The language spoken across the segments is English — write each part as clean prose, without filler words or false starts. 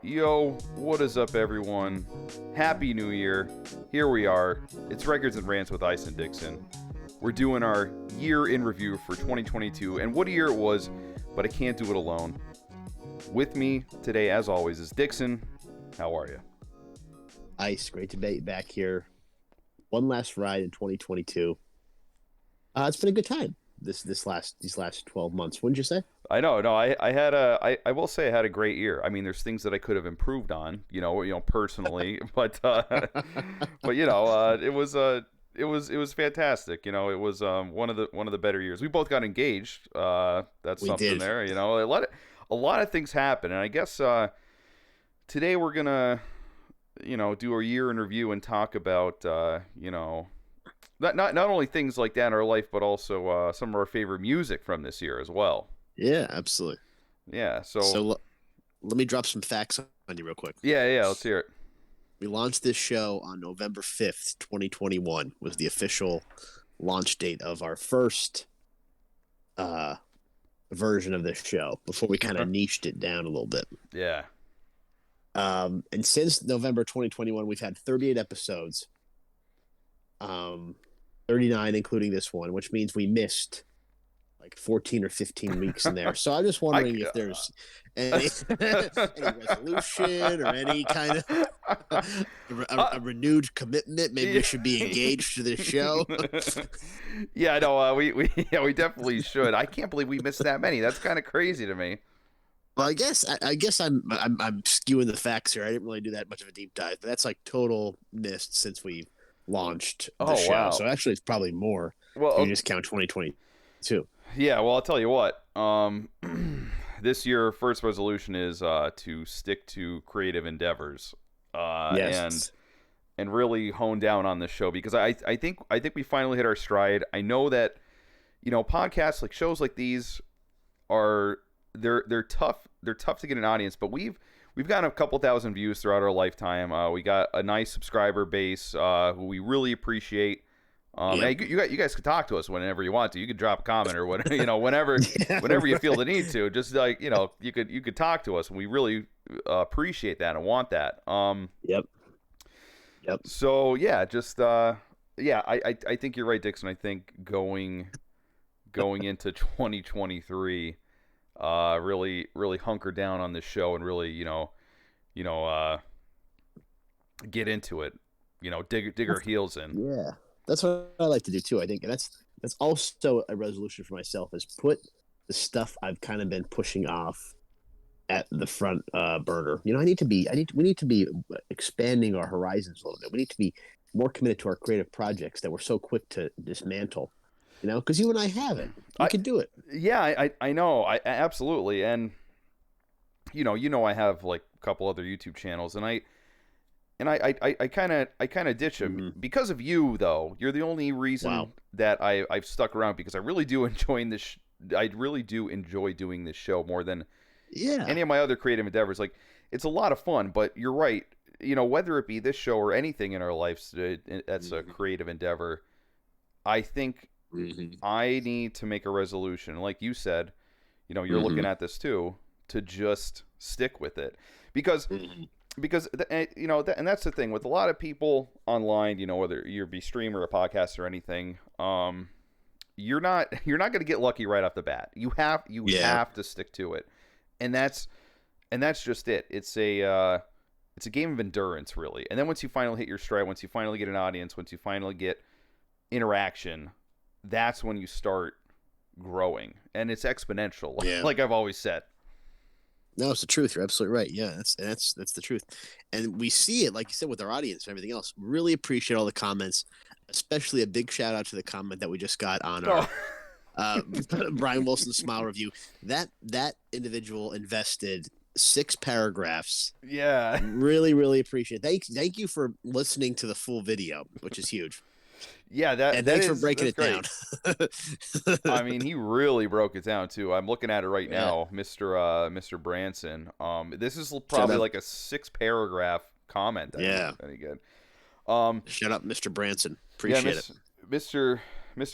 Yo, what is up, everyone? Happy New Year. Here we are. It's Records and Rants with Ice and Dixon. We're doing our year in review for 2022, and what a year it was, but I can't do it alone. With me today, as always, is Dixon. How are you? Ice, great to be back here. One last ride in 2022. It's been a good time these last 12 months. Wouldn't you say? I know. No, I will say I had a great year. I mean, there's things that I could have improved on, personally, but it was fantastic. It was one of the better years. We both got engaged. That's We something did. there. A lot of things happen, and I guess today we're gonna do a year in review and talk about not only things like that in our life, but also some of our favorite music from this year as well. Yeah, absolutely. Yeah. Let me drop some facts on you real quick. Yeah. Let's hear it. We launched this show on November 5th, 2021 was the official launch date of our first version of this show before we kind of niched it down a little bit. Yeah. And since November 2021, we've had 38 episodes. 39 including this one, which means we missed like 14 or 15 weeks in there. So I'm just wondering if there's any resolution or any kind of a renewed commitment. Maybe we should be engaged to this show. Yeah, no, we definitely should. I can't believe we missed that many. That's kind of crazy to me. Well, I guess I'm skewing the facts here. I didn't really do that much of a deep dive, but that's like total missed since we launched the show. Wow. So actually, it's probably more. Well, if you just count 2022. Yeah, well, I'll tell you what. This year, first resolution is to stick to creative endeavors, Yes. and really hone down on this show, because I think we finally hit our stride. I know that podcasts, like shows like these, they're tough to get an audience, but we've gotten a couple thousand views throughout our lifetime. We got a nice subscriber base who we really appreciate. Hey, you guys can talk to us whenever you want to. You can drop a comment or whatever, whenever you feel the need to. Just like you could talk to us, and we really appreciate that and want that. Yep. So yeah, just I think you're right, Dixon. I think going into 2023, really hunker down on this show and really get into it. Dig our heels in. Yeah. That's what I like to do too. I think, and that's also a resolution for myself, is put the stuff I've kind of been pushing off at the front burner. We need to be expanding our horizons a little bit. We need to be more committed to our creative projects that we're so quick to dismantle. Because you and I have it. I can do it. Yeah, I know. I absolutely. And I have like a couple other YouTube channels, and I kind of ditch them because of you, though. You're the only reason that I've stuck around, because I really do enjoy this. I really do enjoy doing this show more than any of my other creative endeavors. Like, it's a lot of fun, but you're right. Whether it be this show or anything in our lives that's a creative endeavor, I think I need to make a resolution. Like you said, you're looking at this too, to just stick with it, because and that's the thing with a lot of people online, whether you're a streamer, a podcast, or anything, you're not going to get lucky right off the bat. You have to stick to it, and that's just it. It's a game of endurance, really. And then once you finally hit your stride, once you finally get an audience, once you finally get interaction, that's when you start growing, and it's exponential, like I've always said. No, it's the truth. You're absolutely right. Yeah, that's the truth. And we see it, like you said, with our audience and everything else. Really appreciate all the comments, especially a big shout out to the comment that we just got on our Brian Wilson's Smile review. That individual invested 6 paragraphs. Yeah. Really, really appreciate it. Thank you for listening to the full video, which is huge. Yeah, thanks for breaking it down. I mean, he really broke it down too. I'm looking at it right now, Mr. Branson. This is probably like a 6-paragraph comment. Very good. Shut up, Mr. Branson. Appreciate it, Mr.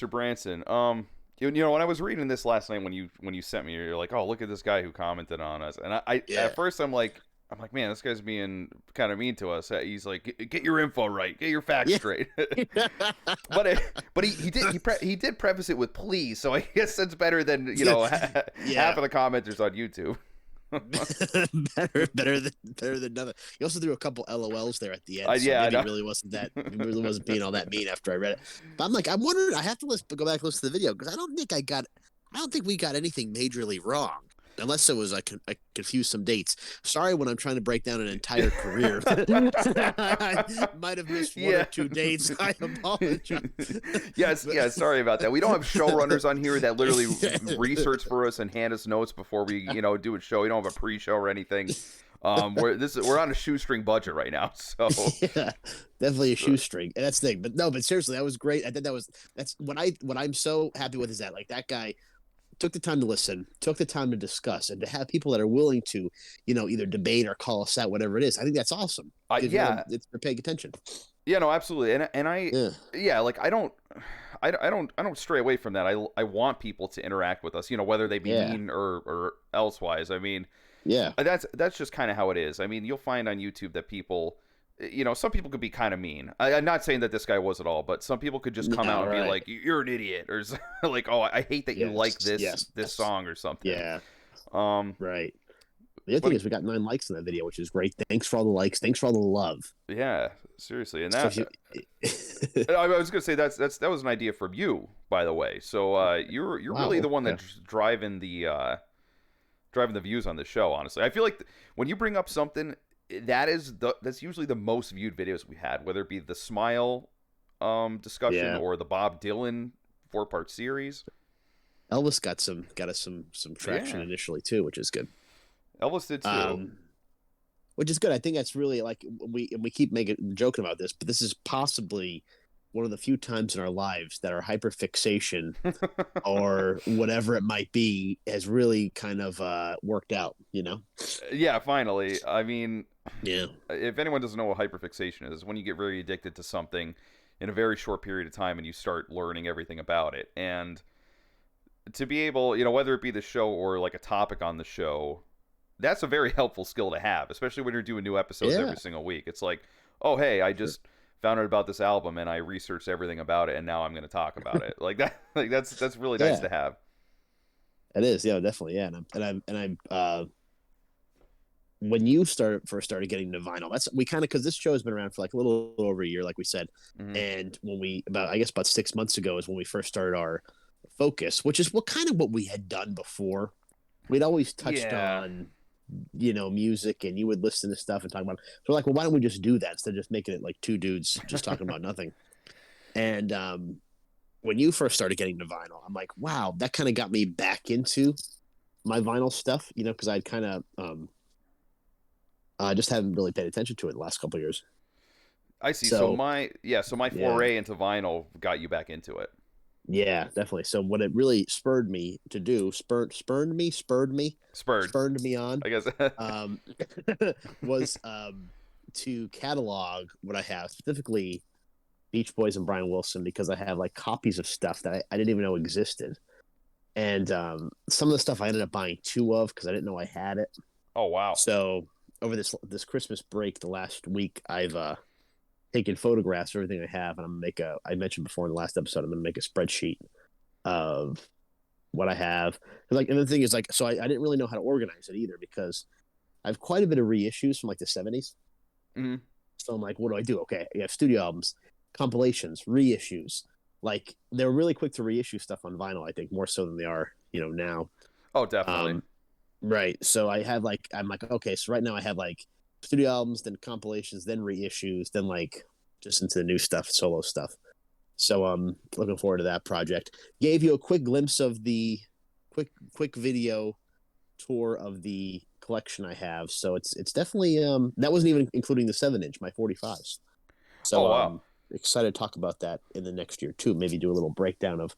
Branson. When I was reading this last night, when you sent me, you're like, oh, look at this guy who commented on us, and I at first I'm like, I'm like, man, this guy's being kind of mean to us. He's like, get your info right, get your facts Yeah. straight. But he did preface it with please, so I guess that's better than half Yeah. of the commenters on YouTube. better than nothing. He also threw a couple LOLs there at the end, so Yeah, I maybe know. he really wasn't being all that mean after I read it. But I'm like, I'm wondering. I have to go back and listen to the video because I don't think we got anything majorly wrong. Unless it was I confused some dates. Sorry when I'm trying to break down an entire career. I might have missed one or two dates. I apologize. Yes, yeah, sorry about that. We don't have showrunners on here that literally research for us and hand us notes before we, do a show. We don't have a pre-show or anything. We're on a shoestring budget right now, so yeah, definitely a shoestring, and that's the thing. But seriously, that was great. I think that's what I'm so happy with is that like that guy took the time to listen, took the time to discuss, and to have people that are willing to, either debate or call us out, whatever it is. I think that's awesome. yeah, They're paying attention. yeah, no, absolutely, and Yeah. like I don't stray away from that. I want people to interact with us, whether they be Yeah. mean or elsewise. I mean, Yeah. that's just kind of how it is. I mean, you'll find on YouTube that people, some people could be kind of mean. I'm not saying that this guy was at all, but some people could just come out and be like, "You're an idiot," or like, "Oh, I hate that you like this song or something." Yeah. Right. The other thing is we got 9 likes on that video, which is great. Thanks for all the likes. Thanks for all the love. Yeah, seriously, and So I was gonna say that was an idea from you, by the way. So you're Wow, really the one okay. that's driving the views on the show. Honestly, I feel like when you bring up something, that's usually the most viewed videos we had, whether it be the Smile discussion Yeah. or the Bob Dylan 4-part series. Elvis got us some traction Yeah. initially too, which is good. Elvis did too. Which is good. I think that's really like we keep joking about this, but this is possibly one of the few times in our lives that our hyperfixation or whatever it might be has really kind of worked out. Yeah, finally. I mean, Yeah. if anyone doesn't know what hyperfixation is, when you get very addicted to something in a very short period of time and you start learning everything about it. And to be able, whether it be the show or like a topic on the show, that's a very helpful skill to have, especially when you're doing new episodes Yeah. every single week. It's like, oh, hey, I just found out about this album and I researched everything about it and now I'm going to talk about it. Like that, like that's really nice Yeah. to have. It is, yeah, definitely, yeah. And I'm when you first started getting to vinyl, that's we kind of because this show has been around for like a little over a year, like we said. Mhm. And when about 6 months ago is when we first started our focus, which is what we had done before. We'd always touched Yeah. on music, and you would listen to stuff and talk about it. So we're like, well, why don't we just do that instead of just making it like two dudes just talking about nothing? And when you first started getting to vinyl, I'm like, wow, that kind of got me back into my vinyl stuff, because I'd kind of just haven't really paid attention to it the last couple of years. I see. So my foray into vinyl got you back into it. yeah, definitely. So what it really spurred me to do, spurred me on, I guess. um, was to catalog what I have, specifically Beach Boys and Brian Wilson, because I have like copies of stuff that I didn't even know existed. And some of the stuff I ended up buying 2 of because I didn't know I had it. Oh wow. So over this Christmas break, the last week, I've taken photographs of everything I have, and I'm gonna make I mentioned before in the last episode, I'm gonna make a spreadsheet of what I have. And the thing is, like, so I didn't really know how to organize it either because I have quite a bit of reissues from like the 70s. Mm-hmm. So I'm like, what do I do? Okay, I have studio albums, compilations, reissues. Like they're really quick to reissue stuff on vinyl, I think, more so than they are, now. Oh, definitely. Right. So I'm like, okay, so right now I have like studio albums, then compilations, then reissues, then like just into the new stuff, solo stuff. So I'm looking forward to that project. Gave you a quick glimpse of the quick video tour of the collection I have. So it's definitely that wasn't even including the 7-inch, my 45s. So wow. Excited to talk about that in the next year too. Maybe do a little breakdown of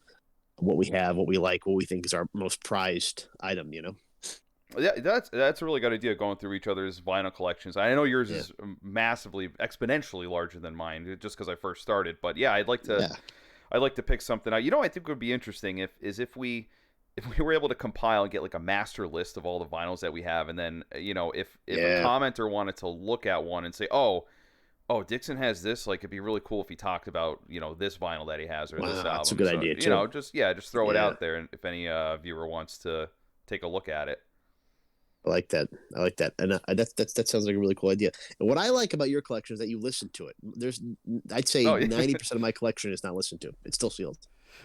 what we have, what we like, what we think is our most prized item, Yeah, that's a really good idea, going through each other's vinyl collections. I know yours is massively, exponentially larger than mine, just because I first started. But yeah, I'd like to pick something out. I think would be interesting if we if we were able to compile and get like a master list of all the vinyls that we have, and then if a Yeah. commenter wanted to look at one and say, oh, Dixon has this, like it'd be really cool if he talked about this vinyl that he has or this Wow, that's a album. good So idea too. just throw it Yeah. out there, and if any viewer wants to take a look at it. I like that. I like that, and that sounds like a really cool idea. And what I like about your collection is that you listen to it. I'd say Oh yeah, 90% of my collection is not listened to. It's still sealed,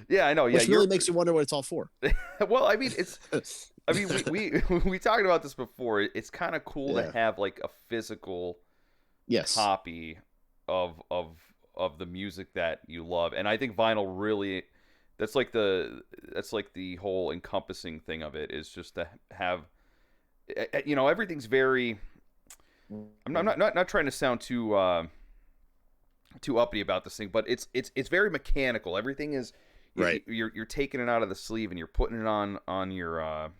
yeah, I know. Yeah, which really makes you wonder what it's all for. well, I mean, we we talked about this before. It's kind of cool to Yeah. have like a physical Yes. copy of the music that you love, and I think vinyl really that's like the whole encompassing thing of it is just to have everything's very. I'm not trying to sound too uppity about this thing, but it's very mechanical. Everything is Right. you're taking it out of the sleeve and you're putting it on your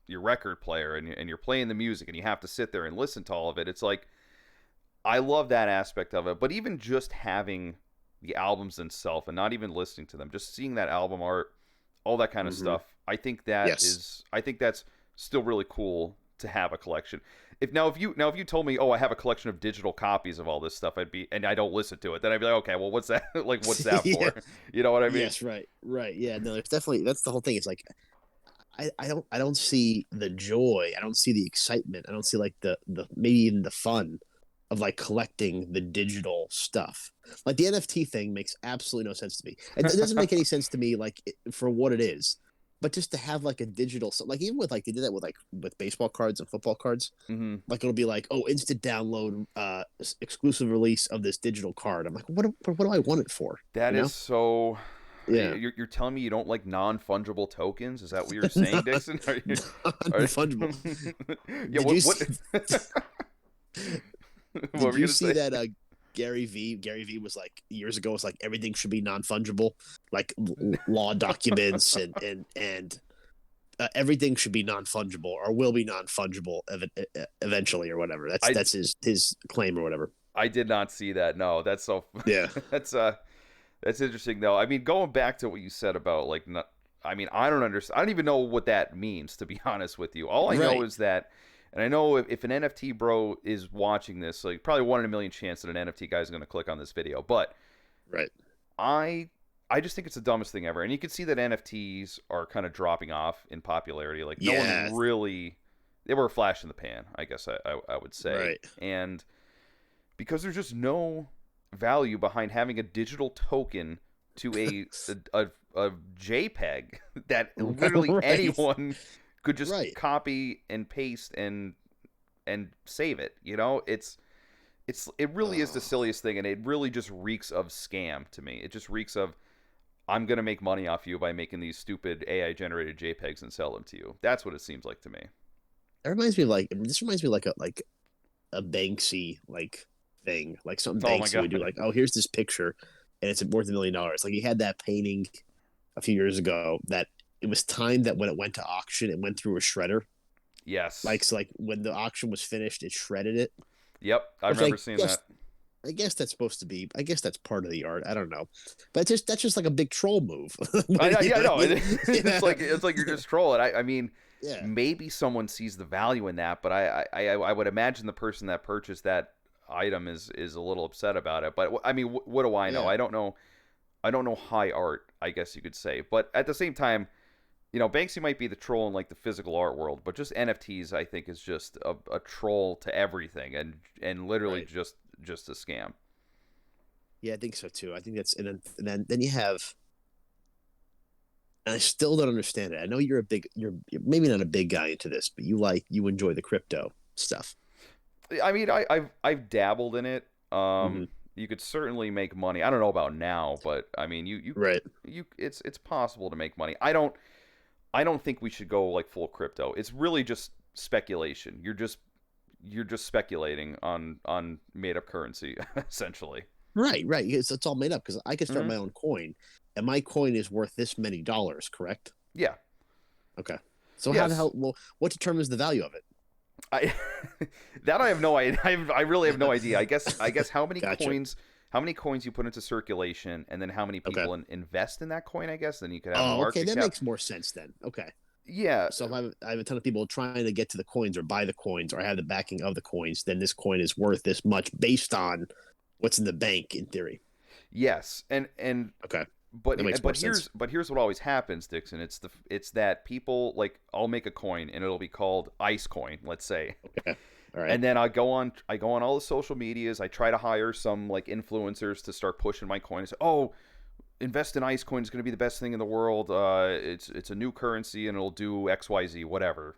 record player, and you're playing the music, and you have to sit there and listen to all of it. It's like I love that aspect of it, but even just having the albums themselves and not even listening to them, just seeing that album art, all that kind of stuff, I think that's still really cool to have a collection. If you told me, oh, I have a collection of digital copies of all this stuff, and I don't listen to it, then I'd be like, okay, well, what's that like? What's that Yeah. for? You know what I mean? Yes. Right. Right. Yeah. No. It's definitely that's the whole thing. It's like I don't see the joy. I don't see the excitement. I don't see like the maybe even the fun of like collecting the digital stuff. Like the NFT thing makes absolutely no sense to me. It doesn't make any sense to me like for what it is. But just to have like a digital, like even with like they did that with baseball cards and football cards, Mm-hmm. like it'll be like, oh, instant download, exclusive release of this digital card. I'm like, what do I want it for? That You is know? so. Yeah, You're telling me you don't like non-fungible tokens? Is that what you're saying, Dixon? fungible. Yeah. Did you What? see, What were did you you gonna see say? that Gary V was like years ago was like everything should be non-fungible, like law documents and everything should be non-fungible or will be non-fungible eventually or whatever. I That's his claim or whatever. I did not see that. No, that's so. Yeah. that's that's interesting though. I mean, going back to what you said about like not. I mean, I don't understand. I don't even know what that means, to be honest with you. All I know Right. is that, and I know if an NFT bro is watching this, like probably 1 in a million chance that an NFT guy is going to click on this video. But Right. I I just think it's the dumbest thing ever. And you can see that NFTs are kind of dropping off in popularity. Like no Yeah. one really, they were a flash in the pan, I guess I would say. Right. And because there's just no value behind having a digital token to a JPEG that literally Right. anyone could just Right. copy and paste and save it. You know, it really is the silliest thing, and it really just reeks of scam to me. It just reeks of I'm gonna make money off you by making these stupid AI generated JPEGs and sell them to you. That's what it seems like to me. It reminds me of this reminds me of like a Banksy like thing, like something Oh my Banksy would do. god. Like, oh, here's this picture, and it's worth $1 million. Like he had that painting a few years ago that it was timed that when it went to auction, it went through a shredder. Yes. Like so, like when the auction was finished, it shredded it. Yep. I Which remember seeing that. I guess that's supposed to be. I guess that's part of the art. I don't know, but that's just like a big troll move. Yeah, no. Yeah. It's like you're just trolling. I mean, Yeah. maybe someone sees the value in that, but I would imagine the person that purchased that item is a little upset about it. But I mean, what do I know? Yeah. I don't know. I don't know high art, I guess you could say. But at the same time, you know, Banksy might be the troll in like the physical art world, but just NFTs, I think, is just a troll to everything, and literally Right. just a scam. Yeah, I think so too. I think that's and then you have. And I still don't understand it. I know you're maybe not a big guy into this, but you enjoy the crypto stuff. I mean, I've dabbled in it. Hmm. You could certainly make money. I don't know about now, but I mean, Right. it's possible to make money. I don't think we should go like full crypto. It's really just speculation. You're just speculating on made up currency essentially. Right. Right. It's all made up because I could start Hmm. my own coin, and my coin is worth this many dollars. Correct. Yeah. Okay. So how the Yes. hell? Well, what determines the value of it? I that I have no idea. I really have no idea. I guess how many Gotcha. coins how many coins you put into circulation, and then how many Okay. people invest in that coin, I guess. Then you could have a Oh, okay. market That cap. makes more sense then. Okay. Yeah, So if I have a ton of people trying to get to the coins or buy the coins or have the backing of the coins, then this coin is worth this much based on what's in the bank in theory. yes, and Okay. but That makes more sense. here's what always happens, Dixon. It's that people like I'll make a coin and it'll be called Ice Coin, let's say. Okay. All right. And then I go on all the social medias. I try to hire some like influencers to start pushing my coin. I say, "Oh, invest in Ice Coin. It's going to be the best thing in the world. It's a new currency and it'll do XYZ, whatever."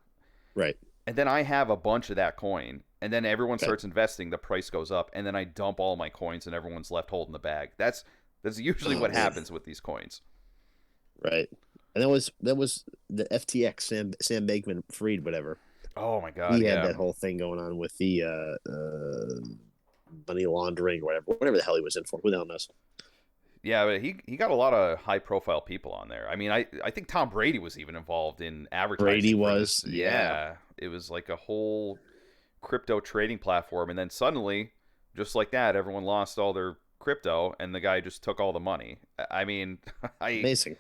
Right. And then I have a bunch of that coin, and then everyone Okay. starts investing. The price goes up, and then I dump all my coins, and everyone's left holding the bag. That's usually Oh what man. happens with these coins. Right. And that was the FTX Sam Bankman Fried whatever. Oh my god, He had yeah. that whole thing going on with the money laundering or whatever the hell he was in for. Who the hell knows? Yeah, but he got a lot of high profile people on there. I mean, I think Tom Brady was even involved in Brady advertising for was, this. yeah, Yeah, it was like a whole crypto trading platform, and then suddenly, just like that, everyone lost all their crypto, and the guy just took all the money. I mean, I amazing.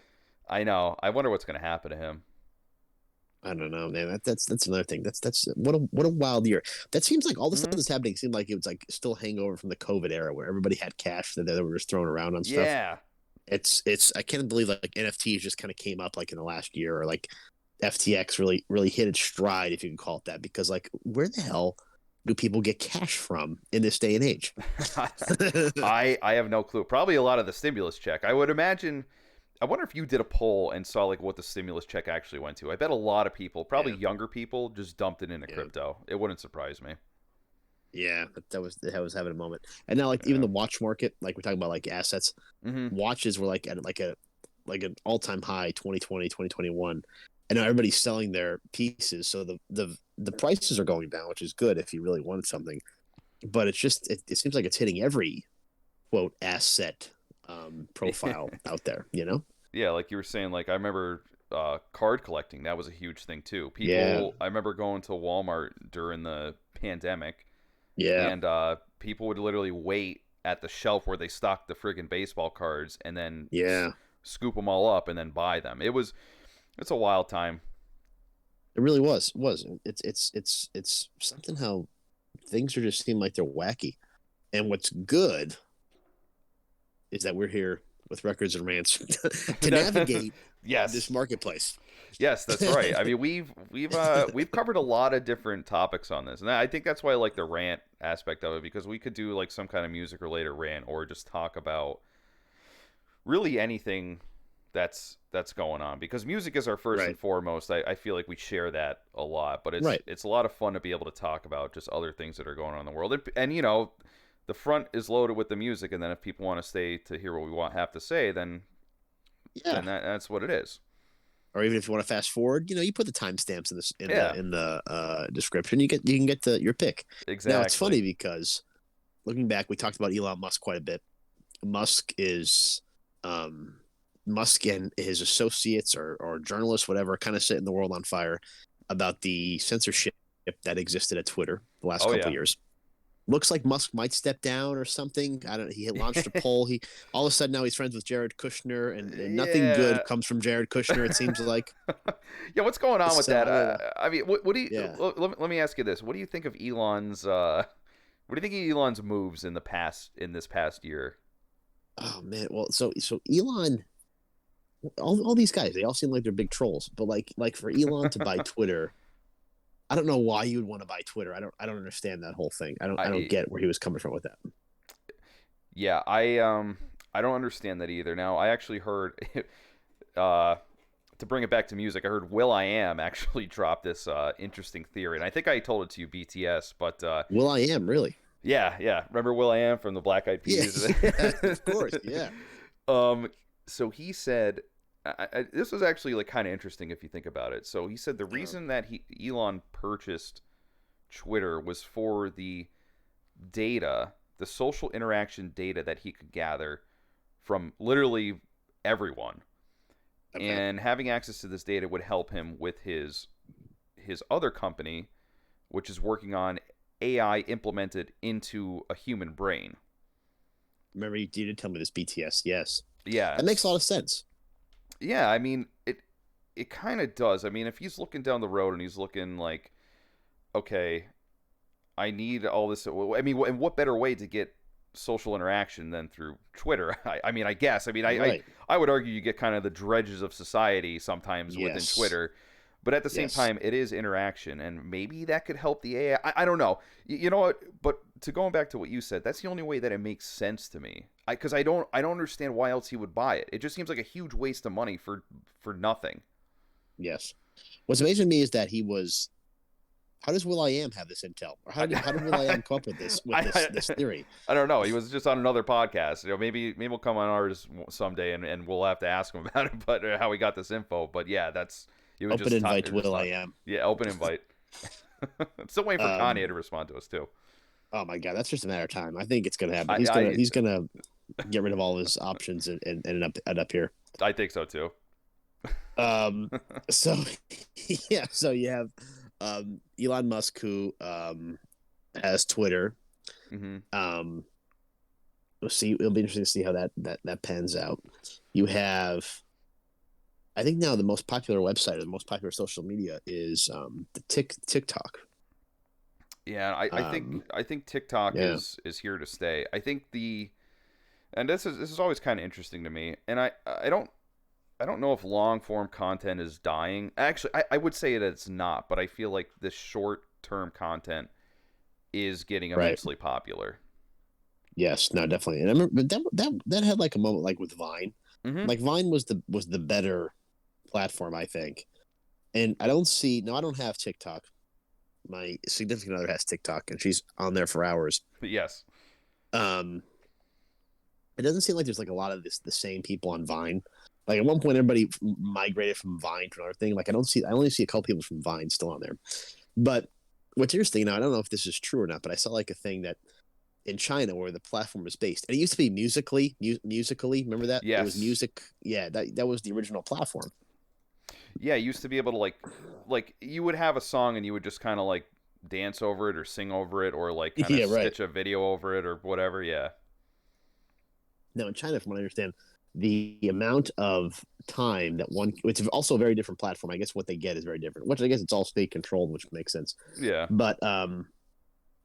I know. I wonder what's going to happen to him. I don't know, man. That's another thing. That's what a wild year. That seems like all the stuff Hmm. that's happening seemed like it was like still hangover from the COVID era where everybody had cash that they were just throwing around on stuff. Yeah. It's I can't believe like NFTs just kind of came up like in the last year or like FTX really hit its stride if you can call it that because like where the hell do people get cash from in this day and age? I have no clue. Probably a lot of the stimulus check. I would imagine. I wonder if you did a poll and saw like what the stimulus check actually went to. I bet a lot of people, probably Yeah, younger people, just dumped it into yeah. crypto. It wouldn't surprise me. Yeah, that was having a moment. And now like even Yeah. the watch market, like we're talking about like assets, Hmm. watches were like at like an all-time high 2020, 2021. And now everybody's selling their pieces, so the prices are going down, which is good if you really wanted something. But it's just it seems like it's hitting every quote asset profile out there, you know? Yeah, like you were saying, like I remember card collecting. That was a huge thing too. Yeah. People, I remember going to Walmart during the pandemic, Yeah. and people would literally wait at the shelf where they stocked the friggin' baseball cards, and then Yeah. scoop them all up and then buy them. It's a wild time. It really was. It was. It's something how things are just seem like they're wacky. And what's good is that we're here with Records and Rants to navigate this Yes, marketplace. yes, that's right. I mean, we've covered a lot of different topics on this, and I think that's why I like the rant aspect of it because we could do like some kind of music related rant or just talk about really anything that's going on because music is our first and Right. foremost. I feel like we share that a lot, but Right. it's a lot of fun to be able to talk about just other things that are going on in the world, and you know, the front is loaded with the music, and then if people want to stay to hear what we want have to say, Yeah. then that's what it is. Or even if you want to fast forward, you put the timestamps in this Yeah, in the description. You can get your pick. Now it's exactly. funny because looking back, we talked about Elon Musk quite a bit. Musk is um, Musk and his associates or journalists, whatever, kind of setting the world on fire about the censorship that existed at Twitter the last Oh couple yeah. of years. Looks like Musk might step down or something. I don't. He had launched a poll. He all of a sudden now he's friends with Jared Kushner, and nothing good Yeah. comes from Jared Kushner. It seems like. Yeah, what's going on with So that? I don't know. I mean, what do you? Yeah. Let me ask you this: what do you think of Elon's? What do you think of Elon's moves in this past year? Oh man. Well, so Elon, all these guys, they all seem like they're big trolls. But like for Elon to buy Twitter, I don't know why you would want to buy Twitter. I don't understand that whole thing. I don't I get where he was coming from with that. Yeah, I don't understand that either. Now, I actually heard uh to bring it back to music, I heard Will I Am actually drop this interesting theory, and I think I told it to you, BTS, but Will I am really? yeah. Remember Will I Am from the Black Eyed Yeah, Peas? yeah, of course, yeah. um, so he said, this was actually like kind of interesting if you think about it. So he said the Oh, reason that Elon purchased Twitter was for the data, the social interaction data that he could gather from literally everyone. okay, And having access to this data would help him with his other company, which is working on AI implemented into a human brain. Remember, you did tell me this BTS. Yes, Yeah, that makes a lot of sense. yeah. I mean, it kind of does. I mean, if he's looking down the road and he's looking like, okay, I need all this. I mean, and what better way to get social interaction than through Twitter? I mean, I guess. I mean, Right. I would argue you get kind of the dredges of society sometimes within Yes. Twitter, but at the same Yes. time, it is interaction, and maybe that could help the AI. I don't know. You know what? But to going back to what you said, that's the only way that it makes sense to me. Because I don't understand why else he would buy it. It just seems like a huge waste of money for nothing. Yes. What's amazing to me is that he was. How does Will I Am have this intel, or how did Will I Am come up with this theory? I don't know. He was just on another podcast. You know, maybe we'll come on ours someday and we'll have to ask him about it, but how he got this info. But yeah, that's he was Open just invite to just Will I talk. Am. Yeah, open invite. Still waiting for Kanye Um, to respond to us too. oh my God, that's just a matter of time. I think it's gonna happen. I I, He's gonna get rid of all his options and end up here. I think so too. Um, so yeah, so you have Elon Musk who has Twitter. Hmm. We'll see. It'll be interesting to see how that pans out. You have, I think now the most popular website or the most popular social media is the TikTok. Yeah, Um, I think TikTok yeah, is here to stay. I think and this is always kind of interesting to me, and I don't know if long form content is dying. Actually, I would say that it's not, but I feel like this short term content is getting right. immensely popular. Yes, no, definitely. And I remember that had like a moment like with Vine. Hmm. Like Vine was the better platform, I think. And I don't see no, I don't have TikTok. My significant other has TikTok, and she's on there for hours. Yes. Um, it doesn't seem like there's like a lot of the same people on Vine. Like at one point, everybody migrated from Vine to another thing. Like I only see a couple people from Vine still on there. But what's interesting now, I don't know if this is true or not, but I saw like a thing that in China where the platform was based, and it used to be musically. Remember that it was Yes. music. Yeah, that was the original platform. Yeah, you used to be able to like you would have a song and you would just kind of like dance over it or sing over it or like kind of Yeah, right. stitch a video over it or whatever. Yeah. Now in China, from what I understand, the amount of time that one, which is also a very different platform. I guess what they get is very different. Which I guess it's all state controlled, which makes sense. Yeah. But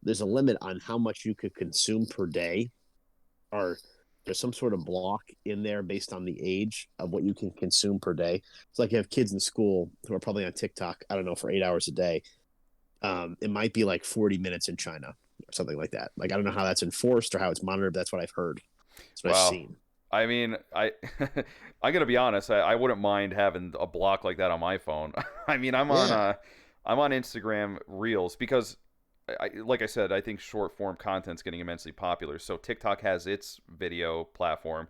there's a limit on how much you could consume per day, or there's some sort of block in there based on the age of what you can consume per day. It's like you have kids in school who are probably on TikTok, I don't know, for 8 hours a day. It might be like 40 minutes in China or something like that. Like I don't know how that's enforced or how it's monitored, but that's what I've heard. That's what I've Wow. seen. I mean, I'm gonna be honest. I wouldn't mind having a block like that on my phone. I mean, Yeah, I'm on Instagram Reels because, like I said, I think short form content's getting immensely popular. So TikTok has its video platform,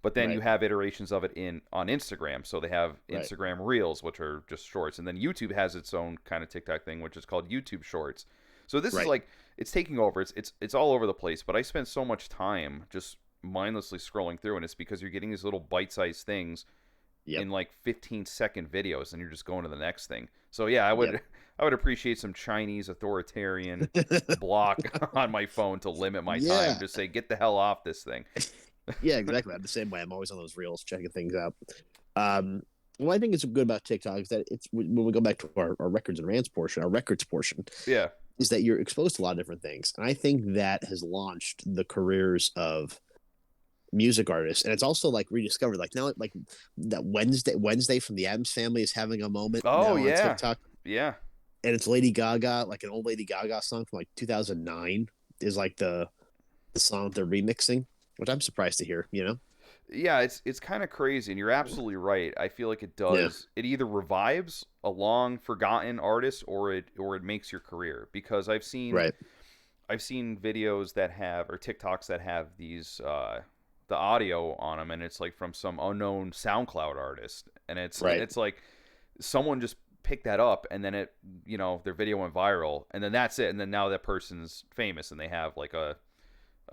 but then you right, have iterations of it in on Instagram. So they have right, Instagram Reels, which are just shorts, and then YouTube has its own kind of TikTok thing, which is called YouTube Shorts. So this is right. like it's taking over. It's all over the place. But I spend so much time just mindlessly scrolling through, and it's because you're getting these little bite-sized things Yep, in like 15-second videos, and you're just going to the next thing. So yeah, yep. I would appreciate some Chinese authoritarian block on my phone to limit my time. Yeah, Just say get the hell off this thing. yeah, exactly. I'm the same way. I'm always on those reels checking things out. Um, what I think is good about TikTok is that it's when we go back to our records and rants portion, our records portion, Yeah. is that you're exposed to a lot of different things. And I think that has launched the careers of music artists. And it's also like rediscovered, like now, like that Wednesday from the Adams Family is having a moment Oh now on yeah. TikTok. Yeah. And it's Lady Gaga, like an old Lady Gaga song from like 2009 is like the song they're remixing, which I'm surprised to hear, you know? Yeah, it's kind of crazy, and you're absolutely right. I feel like it Yeah, does. It either revives a long forgotten artist, or it makes your career. Because right, I've seen videos that have or TikToks that have these the audio on them, and it's like from some unknown SoundCloud artist, and right. it's like someone just picked that up, and then their video went viral, and then that's it, and then now that person's famous, and they have like a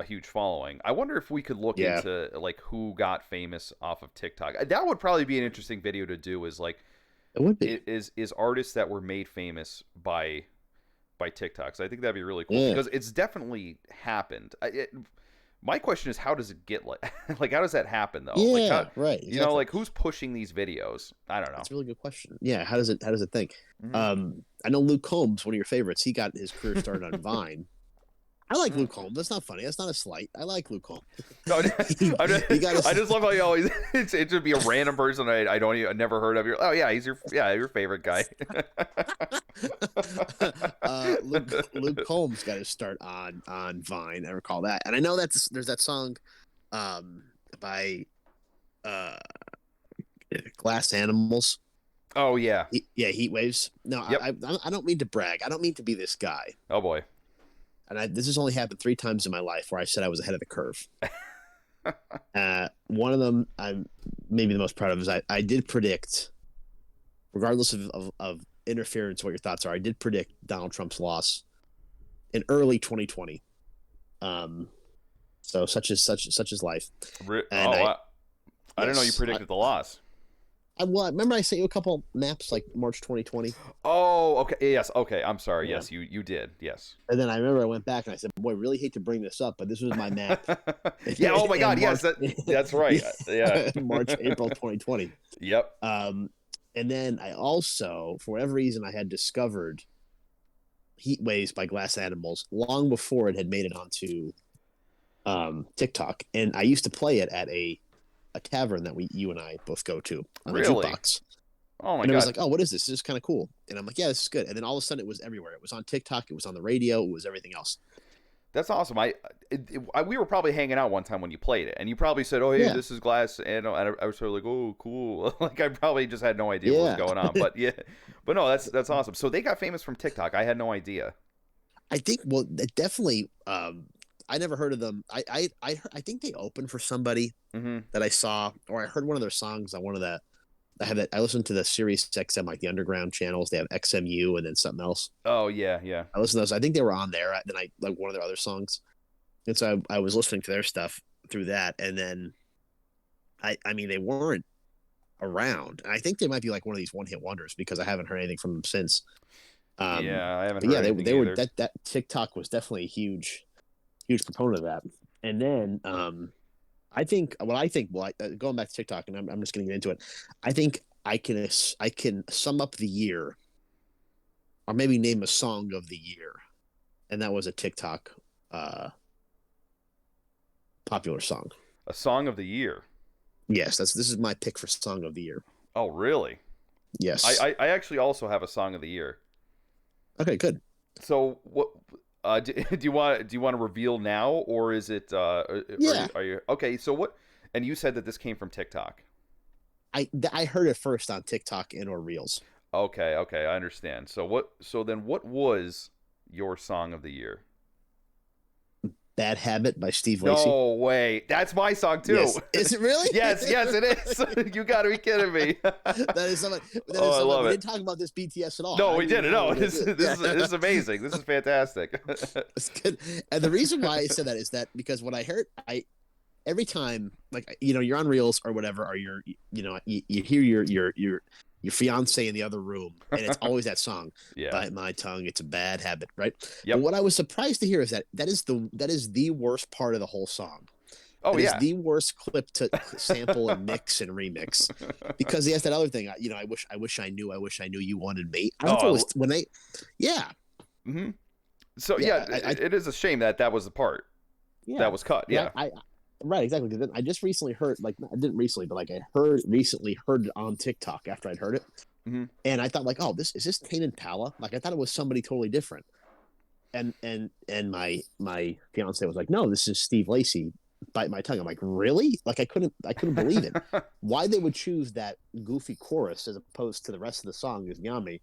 huge following. I wonder if we could look Yeah, into like who got famous off of TikTok. That would probably be an interesting video to do. Is like it would be. is artists that were made famous by TikToks. I think that'd be really cool Yeah, because it's definitely happened. My question is, how does it get like like how does that happen though? Like Yeah, how, right, you know, exactly. like who's pushing these videos? I don't know. That's a really good question. Yeah, how does it think? Hmm. I know Luke Combs, one of your favorites. He got his career started on Vine. I like Luke Combs. That's not funny. That's not a slight. I like Luke Combs. No, he, he got I his just love how you always it should be a random person I don't even, I never heard of. Oh yeah, he's your favorite guy. Luke Combs got his start on Vine. I recall that, and I know that there's that song by uh, Glass Animals. Oh yeah. Yeah, Heat Waves. No, Yep. I don't mean to brag. I don't mean to be this guy. Oh boy. And this has only happened 3 times in my life where I said I was ahead of the curve. One of them I'm maybe the most proud of is I did predict, regardless of interference, what your thoughts are. I did predict Donald Trump's loss in early 2020. So such is life. And I didn't know you predicted the loss. Remember I sent you a couple maps like March 2020. Oh, okay. Yes. Okay. I'm sorry. Yeah. Yes, you did. Yes. And then I remember I went back and I said, "Boy, really hate to bring this up, but this was my map." Yeah. Oh my God. Yes. That's right. Yeah. March, April 2020. Yep. And then I also, for whatever reason, I had discovered Heat Waves by Glass Animals long before it had made it onto TikTok, and I used to play it at a tavern that you and I both go to on the Really? jukebox. Oh my And God. I was like, "Oh, what is this? This is kind of cool." And I'm like, "Yeah, this is good." And then all of a sudden, it was everywhere. It was on TikTok. It was on the radio. It was everything else. That's awesome. We were probably hanging out one time when you played it, and you probably said, "Oh, hey, Yeah. this is Glass," and I was sort of like, "Oh, cool." Like I probably just had no idea what was Yeah. going on, but yeah, but no, that's awesome. So they got famous from TikTok. I had no idea. I think. Well, definitely. I never heard of them. I think they opened for somebody Hmm. that I saw, or I heard one of their songs on one of the. I have that. I listened to the Sirius XM, like the underground channels. They have XMU and then something else. Oh yeah, yeah. I listened to those. I think they were on there. Then I like one of their other songs, and so I was listening to their stuff through that. And then I mean they weren't around. And I think they might be like one of these one hit wonders because I haven't heard anything from them since. Yeah, I haven't But heard yeah, anything they were either. that TikTok was definitely a huge proponent of that. And then I think going back to TikTok, and I'm just going to get into it. I think I can sum up the year, or maybe name a song of the year, and that was a TikTok popular song. A song of the year. Yes, this is my pick for song of the year. Oh really? Yes. I actually also have a song of the year. Okay, good. So what? Do you want to reveal now, or is it? Yeah. Are you okay? So what? And you said that this came from TikTok. I heard it first on TikTok and or Reels. Okay, okay, I understand. So what? So then, what was your song of the year? Bad Habit by Steve Lacy. No way. That's my song too. Yes. Is it really? Yes, yes, it is. You got to be kidding me. That is something. I love we it. didn't talk about this BTS at all. No, I we didn't didn't. know No, what this it this is amazing. This is fantastic. It's good. And the reason why I said that is that because when I heard, every time, like, you're on Reels or whatever, or you hear your fiance in the other room, and it's always that song. Yeah. Bite my tongue, it's a bad habit, right? Yep. But what I was surprised to hear is that is the worst part of the whole song. Oh It yeah. is the worst clip to sample and mix and remix, because he has that other thing. I wish I knew you wanted me. I don't know if it was when they, yeah. Mm-hmm. So Yeah, it is a shame that was the part that was cut. Yeah. Right, exactly. Because I just recently heard, like, I didn't recently, but like I recently heard it on TikTok after I'd heard it, Mm-hmm. and I thought like, oh, is this Tame Impala? Like I thought it was somebody totally different, and my fiance was like, no, this is Steve Lacy. Bite my tongue. I'm like, really? Like I couldn't believe it. Why they would choose that goofy chorus as opposed to the rest of the song is beyond me.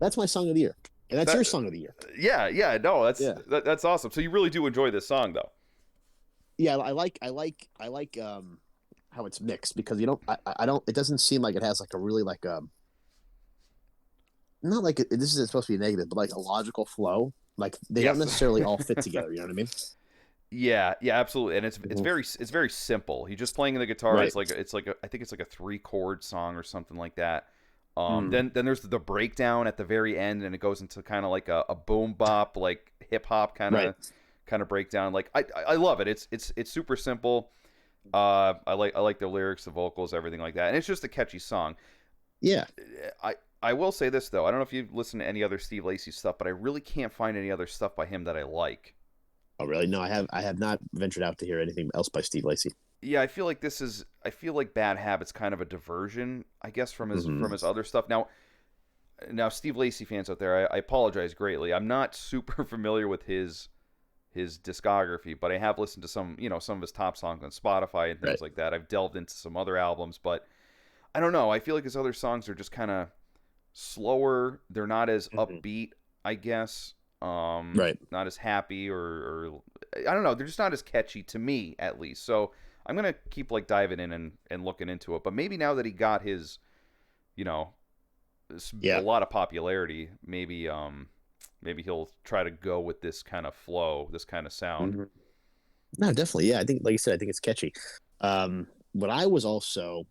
That's my song of the year, and that's your song of the year. Yeah. No, that's awesome. So you really do enjoy this song, though. Yeah, I like how it's mixed, because I don't, it doesn't seem like it has like a really like not like this is supposed to be negative, but like a logical flow. Like they don't necessarily all fit together. You know what I mean? Yeah, absolutely. And it's very simple. He's just playing the guitar. Right. It's like I think it's like a 3-chord song or something like that. Then there's the breakdown at the very end, and it goes into kind of like a boom bop, like hip hop kind kind of breakdown. Like I love it. It's super simple. I like the lyrics, the vocals, everything like that, and it's just a catchy song. Yeah. I will say this though. I don't know if you've listened to any other Steve Lacy stuff, but I really can't find any other stuff by him that I like. Oh, really? No, I have not ventured out to hear anything else by Steve Lacy. Yeah, I feel like Bad Habits kind of a diversion, I guess, Hmm. from his other stuff. Now Steve Lacy fans out there, I apologize greatly. I'm not super familiar with his discography, but I have listened to some of his top songs on Spotify and Right. things like that. I've delved into some other albums, but I don't know. I feel like his other songs are just kind of slower. They're not as Hmm. upbeat, I guess. Right. Not as happy or I don't know. They're just not as catchy to me, at least. So I'm gonna keep like diving in and looking into it. But maybe now that he got his, you know, a Yeah. lot of popularity, maybe he'll try to go with this kind of flow, this kind of sound. Hmm. No, definitely. Yeah, I think, like you said, I think it's catchy. What I was also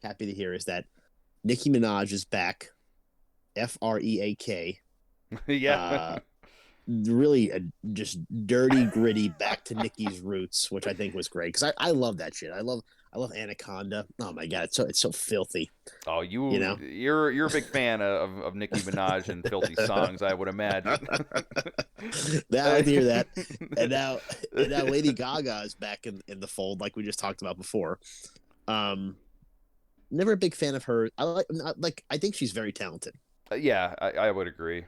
happy to hear is that Nicki Minaj is back. Freak. Yeah. Uh, really just dirty, gritty, back to Nicki's roots, which I think was great because I love that shit. I love Anaconda. Oh my god, it's so filthy. Oh, You know. you're a big fan of Nicki Minaj and filthy songs, I would imagine. Now I like to hear that, and now Lady Gaga is back in the fold, like we just talked about before. Um, Never a big fan of her. I think she's very talented. Yeah, I would agree.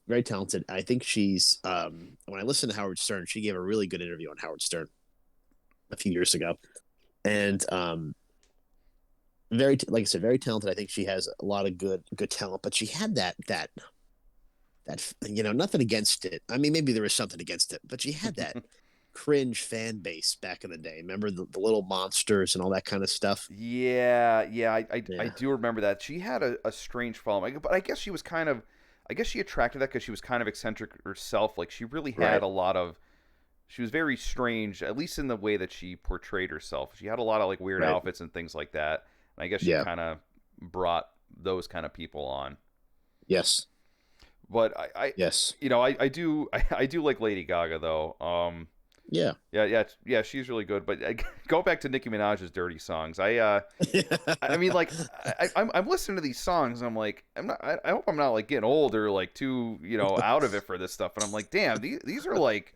Very talented. I think she's when I listened to Howard Stern, she gave a really good interview on Howard Stern a few years ago, and like I said, very talented. I think she has a lot of good talent, but she had that nothing against it. I mean, maybe there was something against it, but she had that cringe fan base back in the day. Remember the little monsters and all that kind of stuff? Yeah, I Yeah. do remember that. She had a strange following, but I guess she was kind of, I guess she attracted that because she was kind of eccentric herself. Like she really had Right. a lot of, she was very strange, at least in the way that she portrayed herself. She had a lot of like weird Right. outfits and things like that. And I guess she Yeah. kind of brought those kind of people on. Yes. But Yes. I do, I do like Lady Gaga though. Yeah. Yeah, she's really good. But go back to Nicki Minaj's dirty songs. I mean, like, I'm listening to these songs. And I'm like, I hope I'm not like getting old or like too, out of it for this stuff. And I'm like, damn, these are like,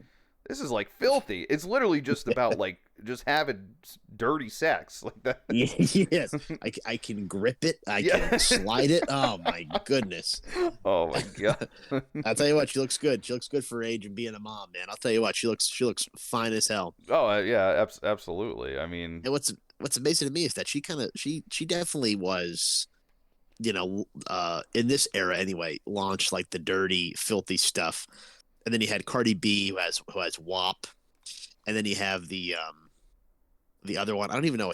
this is like filthy. It's literally just about like just having dirty sex like that. Yes. I can grip it. I Yeah. can slide it. Oh my goodness. Oh my god. I'll tell you what, she looks good. She looks good for her age and being a mom, man. I'll tell you what, she looks fine as hell. Oh yeah, absolutely. I mean, And what's amazing to me is that she definitely was, in this era anyway, launched like the dirty, filthy stuff. And then you had Cardi B who has WAP, and then you have the other one. I don't even know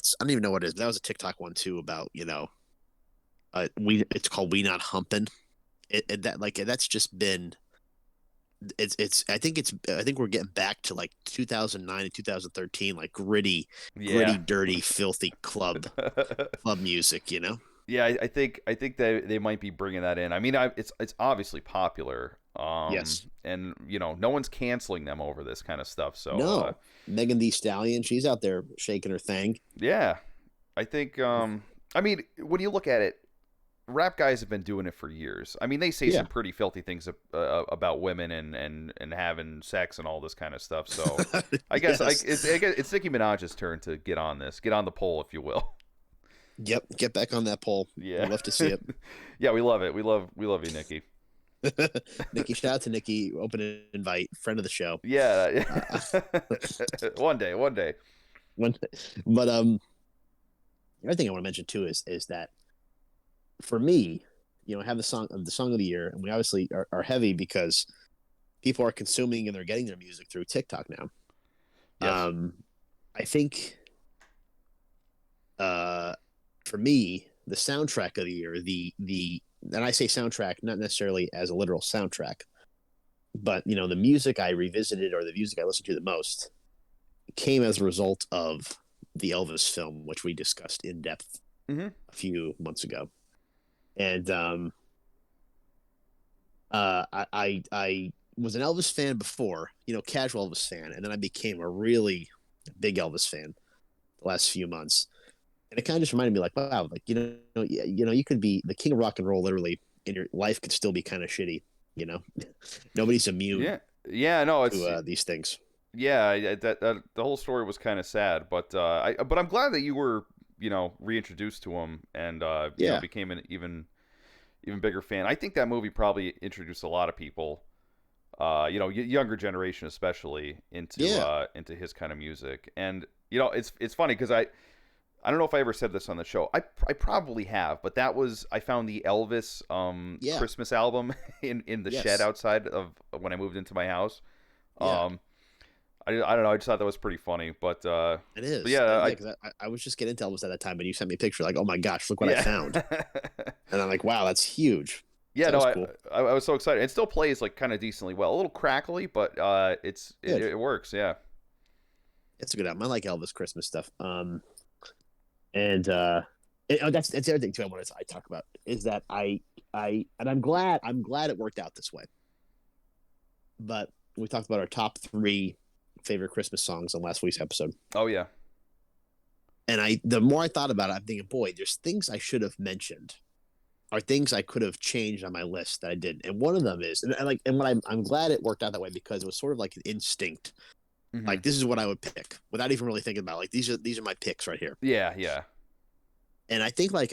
what it is. But that was a TikTok one too about it's called We Not Humping. That's just been I think we're getting back to like 2009 and 2013, like yeah. dirty, filthy club music. Yeah, I think they might be bringing that in. I mean, it's obviously popular, Yes. and no one's canceling them over this kind of stuff. So, No. Megan Thee Stallion, she's out there shaking her thing. yeah, I think, I mean, when you look at it, rap guys have been doing it for years. I mean, they say Yeah. some pretty filthy things about women and having sex and all this kind of stuff. So, I guess Yes. it's Nicki Minaj's turn to get on this, get on the pole, if you will. Yep. Get back on that pole. Yeah, We'd love to see it. yeah, we love it. We love you, Nikki. Nikki, shout out to Nikki. Open invite, friend of the show. Yeah. Uh, One day, one day. when, but the other thing I want to mention too is that for me, I have the song of the year, and we obviously are heavy because people are consuming and they're getting their music through TikTok now. Yes. I think uh, for me, the soundtrack of the year, the and I say soundtrack not necessarily as a literal soundtrack, but the music I revisited or the music I listened to the most came as a result of the Elvis film, which we discussed in depth Hmm. a few months ago. And I was an Elvis fan before, casual Elvis fan, and then I became a really big Elvis fan the last few months. And it kind of just reminded me, like, wow, like you could be the king of rock and roll, literally, and your life could still be kind of shitty. You know, nobody's immune Yeah, yeah, no, it's to these things. yeah, that the whole story was kind of sad, but but I'm glad that you were, reintroduced to him and Yeah, became an even bigger fan. I think that movie probably introduced a lot of people, younger generation especially yeah, into his kind of music. And it's funny because I don't know if I ever said this on the show. I probably have, but I found the Elvis yeah, Christmas album in the shed yes, outside of when I moved into my house. yeah. Um, I don't know. I just thought that was pretty funny, It but is. yeah, Yeah, because I was just getting into Elvis at that time, and you sent me a picture, like, oh my gosh, look what I yeah. found, and I'm like, wow, that's huge. Yeah, So that no, was cool. I was so excited. It still plays like kind of decently well, a little crackly, but Good. it works. Yeah, It's a good album. I like Elvis Christmas stuff. And that's the other thing too. I talk about is that and I'm glad it worked out this way. But we talked about our top three favorite Christmas songs on last week's episode, oh yeah, and the more I thought about it, I'm thinking, boy, there's things I should have mentioned, or things I could have changed on my list that I didn't. And one of them is, and what I'm glad it worked out that way because it was sort of like an instinct. hmm, Like this is what I would pick without even really thinking about it. Like these are my picks right here. yeah, yeah, And I think I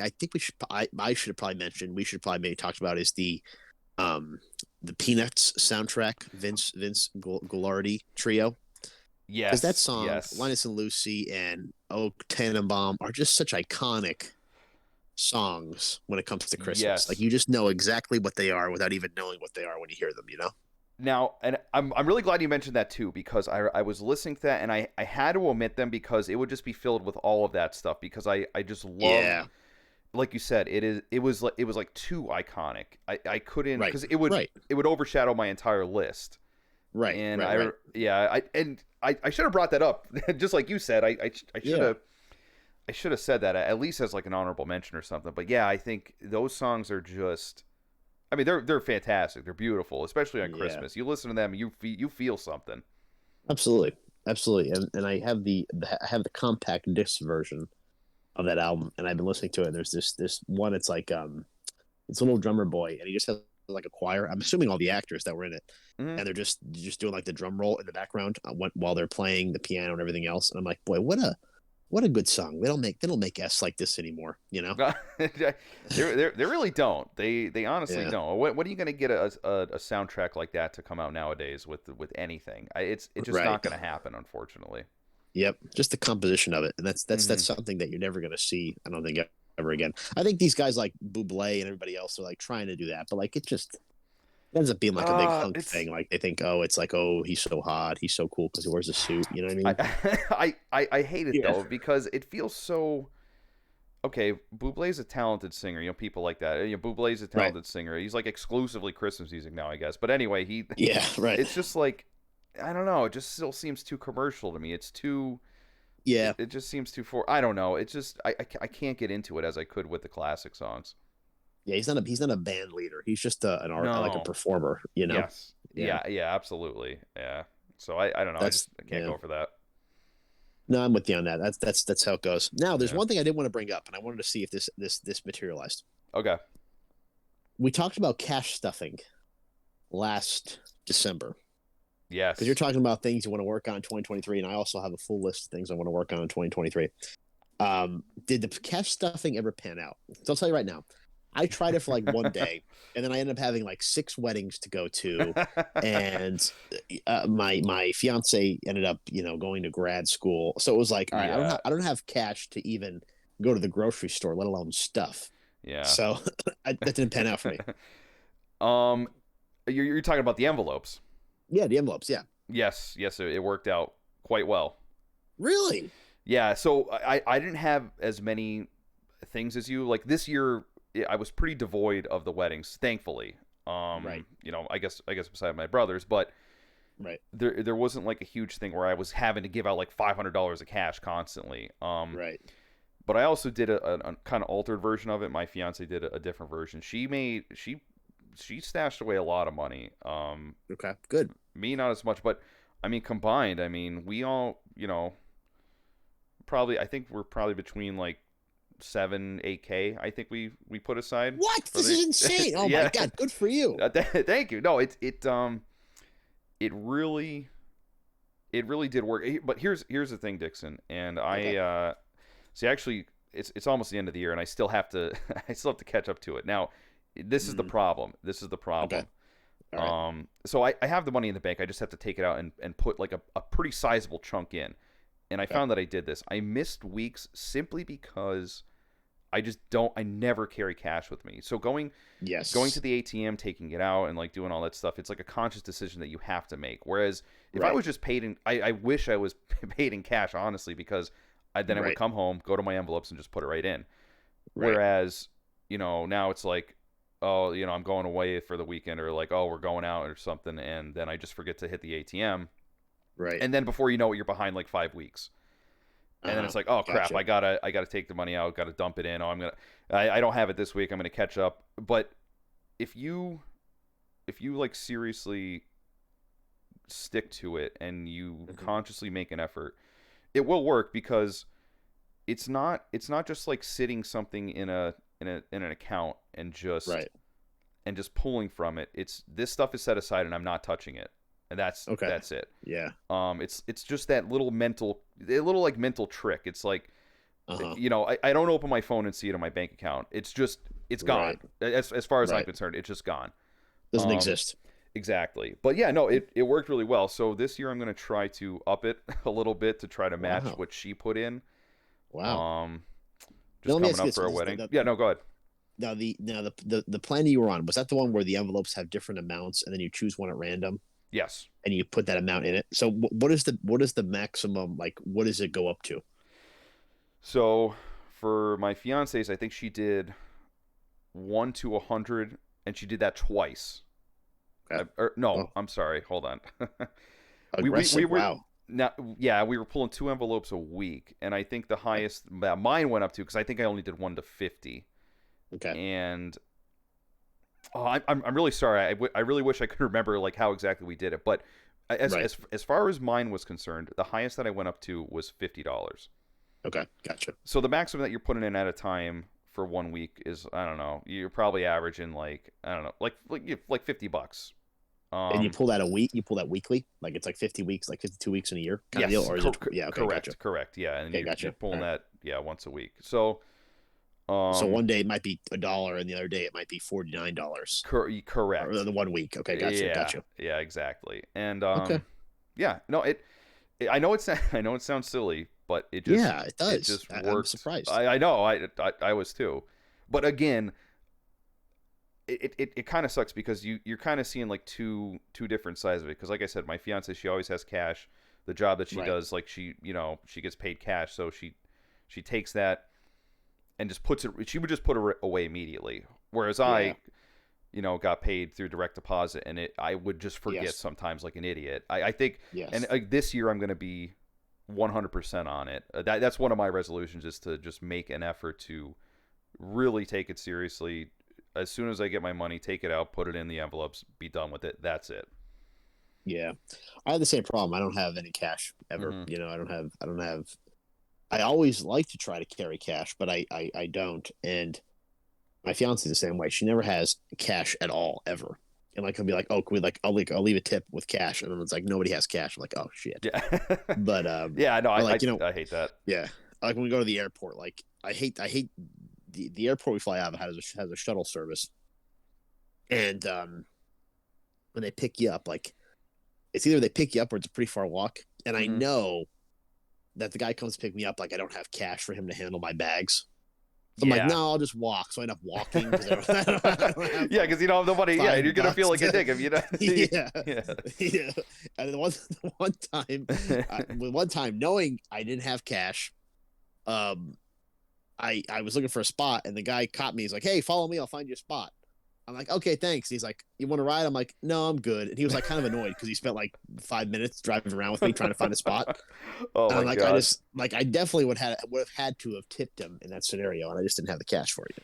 should have probably mentioned we should probably maybe talked about is um the Peanuts soundtrack, Vince Gulardi trio, because that yes, song yes, Linus and Lucy and Oh Tannenbaum are just such iconic songs when it comes to Christmas. Like yes. you just know exactly what they are without even knowing what they are when you hear them. Now, and I'm really glad you mentioned that too because I was listening to that and I had to omit them because it would just be filled with all of that stuff because I just love Yeah. like you said it was like too iconic. I couldn't Right. because Right. it would overshadow my entire list. Right. And Right. Right. I should have brought that up just like you said. Yeah. I should have said that at least as like an honorable mention or something. But yeah, I think those songs are just I mean, they're fantastic. They're beautiful, especially on Yeah. Christmas. You listen to them, you feel something. Absolutely. Absolutely. And I have the compact disc version of that album, and I've been listening to it. And there's this one. It's like it's a little drummer boy, and he just has like a choir. I'm assuming all the actors that were in it, Hmm. and they're just doing like the drum roll in the background while they're playing the piano and everything else. And I'm like, boy, what a good song. They don't make s like this anymore. They really don't. They honestly Yeah. don't. What are you going to get a soundtrack like that to come out nowadays with anything? It's just Right. not going to happen, unfortunately. Yep. Just the composition of it, and that's Hmm. something that you're never gonna see. I don't think ever again. I think these guys like Buble and everybody else are like trying to do that, but like it ends up being like a big hunk It's thing. Like they think, oh, it's like, oh, he's so hot, he's so cool because he wears a suit. You know what I I mean? I hate it Yeah. though because it feels so okay. Bublé's a talented singer. People like that. Bublé's a Right. talented singer. He's like exclusively Christmas music now, I guess. But anyway, Yeah. Right. it's just like I don't know. It just still seems too commercial to me. It's too. Yeah. It just seems too for. I don't know. It's just I can't get into it as I could with the classic songs. Yeah. He's not a band leader. He's just an art like a No. performer. Yes. Yeah. Yeah. Absolutely. Yeah. So I don't know. I can't Yeah. go for that. No, I'm with you on that. That's how it goes. Now, there's Yeah. one thing I did want to bring up, and I wanted to see if this materialized. Okay. We talked about cash stuffing last December because you're Yes. talking about things you want to work on in 2023, and I also have a full list of things I want to work on in 2023. Did the cash stuffing ever pan out? So I'll tell you right now. I tried it for like one day, and then I ended up having like 6 weddings to go to, and my fiance ended up going to grad school. So it was like, all right, Yeah. I don't have cash to even go to the grocery store, let alone stuff. Yeah. So that didn't pan out for me. um, you're talking about the envelopes. Yeah, the envelopes. Yeah, Yes. Yes. It worked out quite well. really. Yeah. So I didn't have as many things as you. Like this year, I was pretty devoid of the weddings, thankfully. Right. I guess beside my brothers, but Right. there wasn't like a huge thing where I was having to give out like $500 of cash constantly. Right. But I also did a kind of altered version of it. My fiance did a different version. She she stashed away a lot of money. Okay, good. Me not as much, but I mean combined, I mean we all, probably I think we're probably between like 7-8K. I think we put aside What? for This is insane. Oh my yeah. God, good for you. Thank you. No, it really did work. But here's the thing, Dixon, and Okay. see actually it's almost the end of the year, and I still have to I still have to catch up to it. Now, this is the Mhm. problem. This is the Okay. problem. All right. So I have the money in the bank. I just have to take it out and put like a pretty sizable chunk in. And I Okay. found that I did this. I missed weeks simply because I never carry cash with me. So going to Yes. the ATM, taking it out, and like doing all that stuff, it's like a conscious decision that you have to make. Whereas if I Right. was just paid in, I wish I was paid in cash, honestly, because then I would Right. come home, go to my envelopes, and just put it right in. Right. Whereas, now it's like, oh, I'm going away for the weekend, or like, oh, we're going out or something, and then I just forget to hit the ATM, Right. and then before you know it, you're behind like 5 weeks, and then Uh-huh. it's like, oh crap, Gotcha. I gotta take the money out, gotta dump it in. Oh, I don't have it this week. I'm gonna catch up. But if you like seriously stick to it and you Mhm. consciously make an effort, it will work because it's not just like sitting something in an account and just Right. pulling from it. It's this stuff is set aside and I'm not touching it, and Okay. that's it. Yeah. It's just that a little like mental trick. It's like, Uh-huh. I don't open my phone and see it in my bank account. It's gone. Right. As far as I'm Right. concerned, it's just gone. Doesn't Um, exist. exactly. But yeah, no, it worked really well. So this year I'm gonna try to up it a little bit to try to match Wow. what she put in. Wow. Um, Now just let me coming ask you up this. for a Is wedding. Yeah, no, go ahead. the plan you were on, was that the one where the envelopes have different amounts and then you choose one at random Yes. and you put that amount in it? So what is the maximum, like what does it go up to? So for my fiance's, I think she did 1 to 100, and she did that twice. Okay. No, Oh, I'm sorry. Hold on. We aggressive. were Wow. now, yeah, we were pulling two envelopes a week, and I think the Okay. highest that mine went up to, because I think I only did 1 to 50, Okay. and oh, I'm really sorry. I really wish I could remember like how exactly we did it, but Right. as far as mine was concerned, the highest that I went up to was $50. Okay. Gotcha. So the maximum that you're putting in at a time for 1 week is, I don't know, you're probably averaging like, I don't know, like $50. And you Um, pull that a week, you pull that weekly, like it's like 50 weeks, like 52 weeks in a year kind of deal, yes, or is it? Yeah. Okay. Gotcha. correct, yeah, and Okay. you're Gotcha. All pulling right. that, yeah, once a week. So, So um, one day it might be $1, and the other day it might be $49, or correct, the one week. Okay. Gotcha. yeah, Gotcha. yeah, exactly, and Okay. yeah, no, I know I know it sounds silly, but Yeah, it it does. just I'm worked. surprised. I know, I was too, but again, it kind of sucks because you're kind of seeing like two different sides of it. Because like I said, my fiance, she always has cash. The job that she Right. does, like she gets paid cash, so she takes that and just puts it. She would just put it away immediately. Whereas Yeah. I, got paid through direct deposit, and I would just forget Yes. sometimes like an idiot. I think, and Yes. this year I'm going to be 100% on it. That's one of my resolutions, is to just make an effort to really take it seriously. As soon as I get my money, take it out, put it in the envelopes, be done with it. That's it. Yeah. I have the same problem. I don't have any cash ever. Hmm. I don't have. I always like to try to carry cash, but I don't. And my fiance is the same way. She never has cash at all ever. And like I'll be like, oh, can we like I'll leave a tip with cash, and then it's like nobody has cash. I'm like, oh shit. Yeah. But Yeah, no, or I, like I hate that. yeah, like when we go to the airport, like I hate the airport we fly out of has a shuttle service, and when they pick you up, like it's either they pick you up or it's a pretty far walk, and I Hmm. know that the guy comes to pick me up, like I don't have cash for him to handle my bags. So I'm like, Yeah. no, I'll just walk. So I end up walking because I don't have Yeah, like because you don't have the money. Yeah, and you're gonna feel $5 like a to, dick if you don't. yeah, Yeah. yeah. And the one time, knowing I didn't have cash, um, I was looking for a spot, and the guy caught me. He's like, "Hey, follow me. I'll find you a spot." I'm like, "Okay, thanks." He's like, "You want to ride?" I'm like, "No, I'm good." And he was like, kind of annoyed because he spent like 5 minutes driving around with me trying to find a spot. Oh And I'm my like, I god. just like I definitely would have had to have tipped him in that scenario, and I just didn't have the cash for it.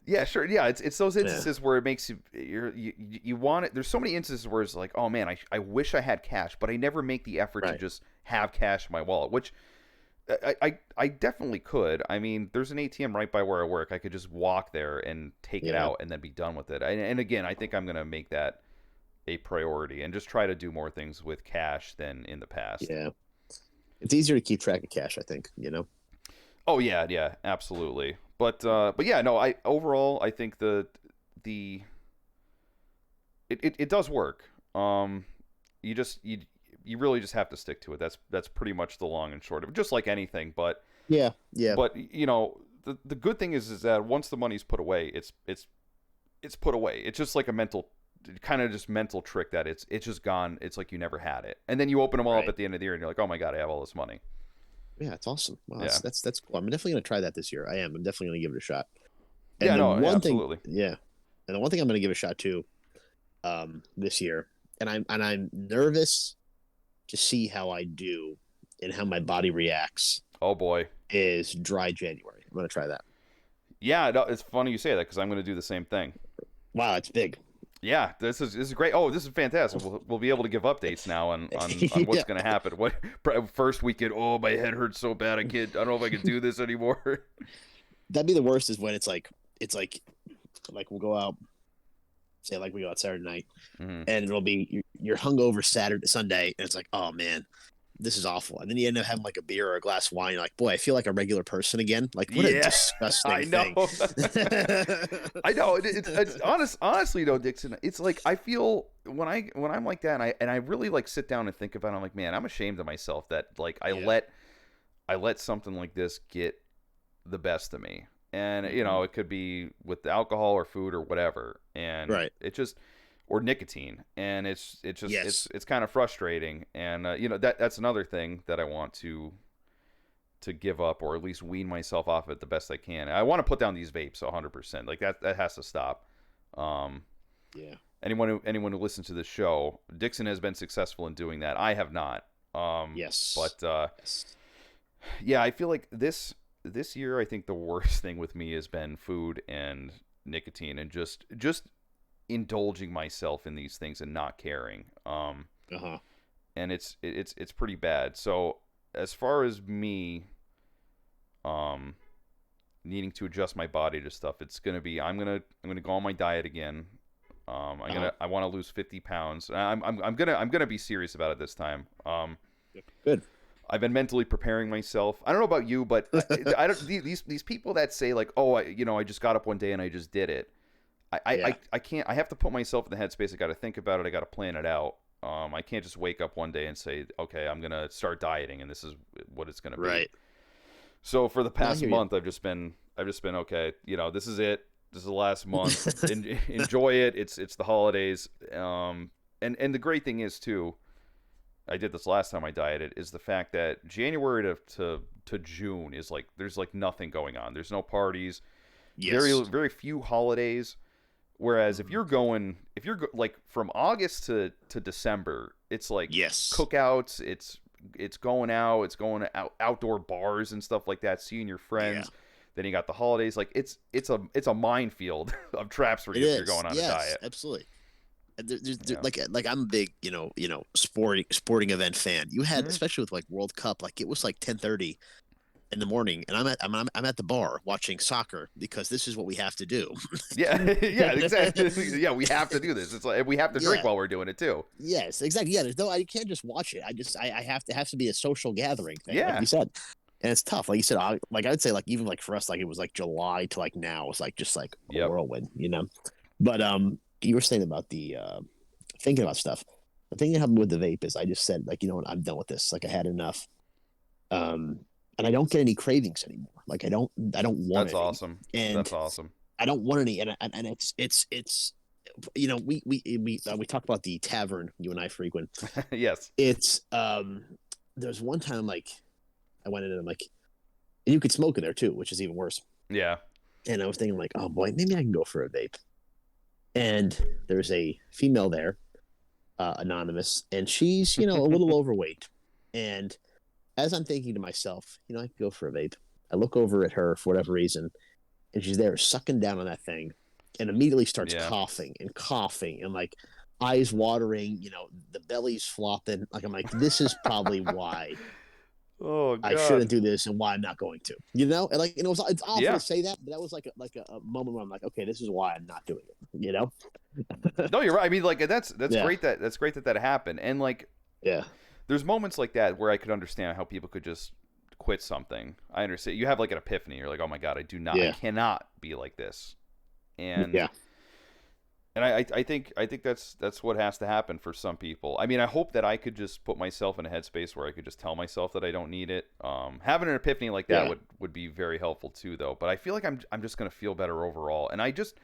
Yeah, sure. Yeah, it's those Yeah. instances where it makes you want it. There's so many instances where it's like, oh man, I wish I had cash, but I never make the effort to Right. just have cash in my wallet, which I definitely could. I mean, there's an ATM right by where I work. I could just walk there and take it Yeah. out and then be done with it. And again, I think I'm gonna make that a priority and just try to do more things with cash than in the past. Yeah. It's easier to keep track of cash, I think, you know? Oh yeah, yeah, absolutely. But yeah, no. I overall I think the it does work. You just you really just have to stick to it. That's pretty much the long and short of it. Just like anything, Yeah. Yeah. but you know the good thing is that once the money's put away, it's put away. It's just like a mental kind of just mental trick that it's just gone. It's like you never had it, and then you open them all up Right. at the end of the year, and you're like, oh my god, I have all this money. Yeah, it's awesome. Wow, Yeah, that's cool. I'm definitely gonna try that this year. I am. I'm definitely gonna give it a shot. And yeah, the no, yeah, one thing, absolutely. yeah, and the one thing I'm gonna give a shot to, this year, and I'm nervous to see how I do and how my body reacts. Oh boy. Is dry January. I'm gonna try that. Yeah, no, it's funny you say that because I'm going to do the same thing. Wow, it's big. Yeah, this is great. Oh, this is fantastic. We'll be able to give updates now on what's Yeah, going to happen. What first weekend? Oh, my head hurts so bad. I don't know if I can do this anymore. that'd be the worst. Is when it's like we'll go out, say like we go out Saturday night, Hmm. and it'll be you're hungover Saturday Sunday, and it's like, oh man, this is awful. And then you end up having like a beer or a glass of wine. You're like, boy, I feel like a regular person again. Like, what a Yeah, disgusting I know. thing. I know. It's honestly though, Dixon. It's like I feel when I'm like that, and I really like sit down and think about it. I'm like, man, I'm ashamed of myself that like Yeah. I let something like this get the best of me. And you Hmm. know, it could be with alcohol or food or whatever. And Right. it just or nicotine, and it's just Yes. it's kind of frustrating. And you know that's another thing that I want to give up or at least wean myself off it the best I can. I want to put down these vapes 100%. Like that has to stop. Um, Yeah. anyone who listens to this show, Dixon has been successful in doing that. I have not. Yes. But Yes. yeah, I feel like this year I think the worst thing with me has been food and nicotine and just indulging myself in these things and not caring. Uh huh. And it's pretty bad. So as far as me um needing to adjust my body to stuff, it's gonna be I'm gonna go on my diet again. Uh huh. I want to lose 50 pounds. I'm gonna be serious about it this time. Good. I've been mentally preparing myself. I don't know about you, but I don't these people that say like, oh, I just got up one day and I just did it. Yeah. I can't. I have to put myself in the headspace. I got to think about it. I got to plan it out. I can't just wake up one day and say, okay, I'm gonna start dieting, and this is what it's gonna be. Right. So for the No, I past hear you. month, I've just been okay. You know, this is it. This is the last month. Enjoy it. It's the holidays. And the great thing is too, I did this last time I dieted, is the fact that January to June is like there's like nothing going on. There's no parties, Yes. very few holidays. Whereas Mhm. if you're like from August to December, it's like Yes. cookouts, it's going out, it's going to outdoor bars and stuff like that, seeing your Yeah. friends. Then you got the holidays. Like it's a minefield of traps for It you if you're is. going on a Yes. diet. Absolutely. Yeah. Like I'm a big sporting event fan. You had, Hmm. especially with like World Cup, like it was like 10:30 in the morning, and I'm at the bar watching soccer because this is what we have to do. Yeah, yeah, exactly. Yeah, we have to do this. It's like we have to drink Yeah. while we're doing it too. Yes. Exactly. Yeah. There's no. I can't just watch it. I have to, it has to be a social gathering thing, like Yeah. you said. And it's tough. Like you said, like I would say, like even like for us, like it was like July to like now, it's like just like a Yep. whirlwind, you know. But you were saying about the thinking about stuff. The thing that happened with the vape is I just said like, you know what, I'm done with this. Like I had enough. Um, and I don't get any cravings anymore. Like I don't want That's any, awesome. and That's awesome. I don't want any. And it's we talk about the tavern you and I frequent. Yes. It's there's one time like I went in and I'm like, and you could smoke in there too, which is even worse. Yeah. And I was thinking like, oh boy, maybe I can go for a vape. And there's a female there, anonymous, and she's a little overweight. And as I'm thinking to myself, I could go for a vape. I look over at her for whatever reason, and she's there sucking down on that thing, and immediately starts Yeah. coughing and like eyes watering, the belly's flopping. Like I'm like, this is probably why Oh I God. shouldn't do this and why I'm not going to, and like, it's awful Yeah. to say that, but that was like a moment where I'm like, okay, this is why I'm not doing it. No, you're right. I mean, like that's Yeah, great that happened. And like, yeah, there's moments like that where I could understand how people could just quit something. I understand. You have like an epiphany. You're like, oh my God, I yeah, cannot be like this. And yeah. I think that's what has to happen for some people. I mean, I hope that I could just put myself in a headspace where I could just tell myself that I don't need it. Having an epiphany like that Yeah. would be very helpful too, though. But I feel like I'm just gonna feel better overall, and I just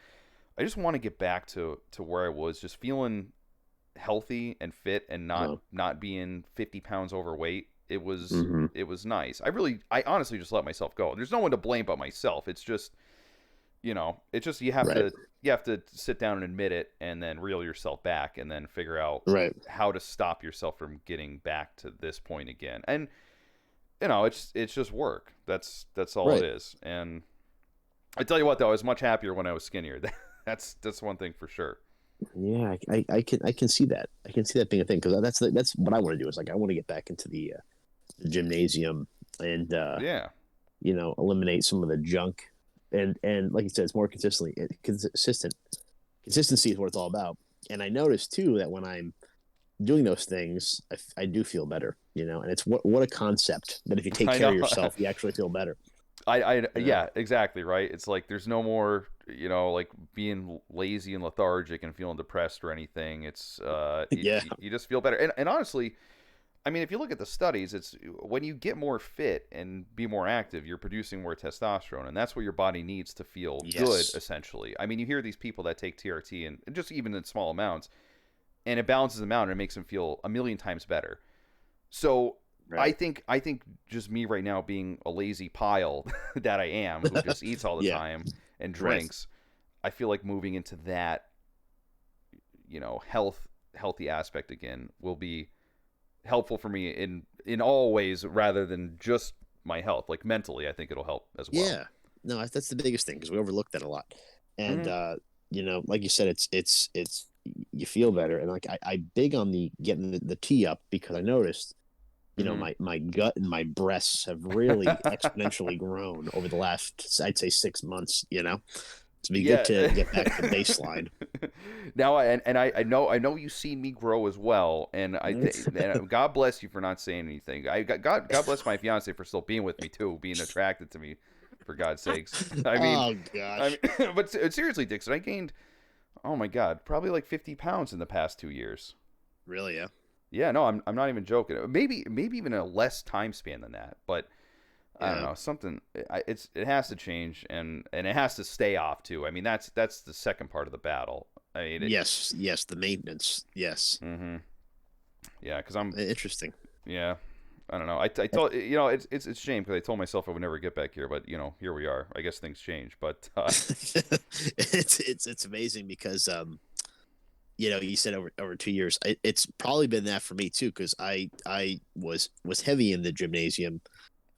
want to get back to where I was, just feeling healthy and fit, and Uh, not being 50 pounds overweight. hmm It was nice. I honestly just let myself go. There's no one to blame but myself. It's just it's just Right. you have to sit down and admit it, and then reel yourself back, and then figure out Right. how to stop yourself from getting back to this point again. And it's just work. That's all it Right. is. And I tell you what, though, I was much happier when I was skinnier. That's one thing for sure. Yeah, I can see that. I can see that being a thing because that's what I want to do. Is like I want to get back into the gymnasium and Yeah. eliminate some of the junk and like you said, it's more consistent. Consistency is what it's all about. And I noticed too that when I'm doing those things, I do feel better. And it's what a concept that if you take I care know. of yourself, you actually feel better. You know? Yeah, exactly, right. It's like there's no more, like being lazy and lethargic and feeling depressed or anything. It's Yeah. you just feel better. And honestly, I mean, if you look at the studies, it's when you get more fit and be more active, you're producing more testosterone, and that's what your body needs to feel good, Yes. essentially. I mean, you hear these people that take TRT and just even in small amounts, and it balances them out and it makes them feel a million times better. So Right. I think just me right now being a lazy pile that I am, who just eats all the Yeah. time and Right. drinks, I feel like moving into that, healthy aspect again will be helpful for me in all ways rather than just my health. Like mentally, I think it'll help as well. Yeah. No, that's the biggest thing because we overlook that a lot. And Hmm. like you said, it's you feel better. And like I big on the getting the tee up because I noticed, Hmm. my gut and my breasts have really exponentially grown over the last, I'd say, 6 months. To be good Yeah. to get back to baseline. Now I know you've seen me grow as well, and and God bless you for not saying anything. God bless my fiance for still being with me too, being attracted to me, for God's sakes. Oh I gosh. mean, but seriously, Dixon, I gained, oh my God, probably like 50 pounds in the past 2 years. Really? Yeah. Yeah, no, I'm not even joking. Maybe even a less time span than that, but I don't Yeah. know, something. It has to change, and it has to stay off too. I mean, that's the second part of the battle. I mean, Yes. Yes. The maintenance. Yes. mm-hmm. Yeah, because I'm, Interesting. yeah, I don't know. I told it's a shame because I told myself I would never get back here, but here we are. I guess things change, but It's amazing because you said over 2 years. It's probably been that for me too because I was heavy in the gymnasium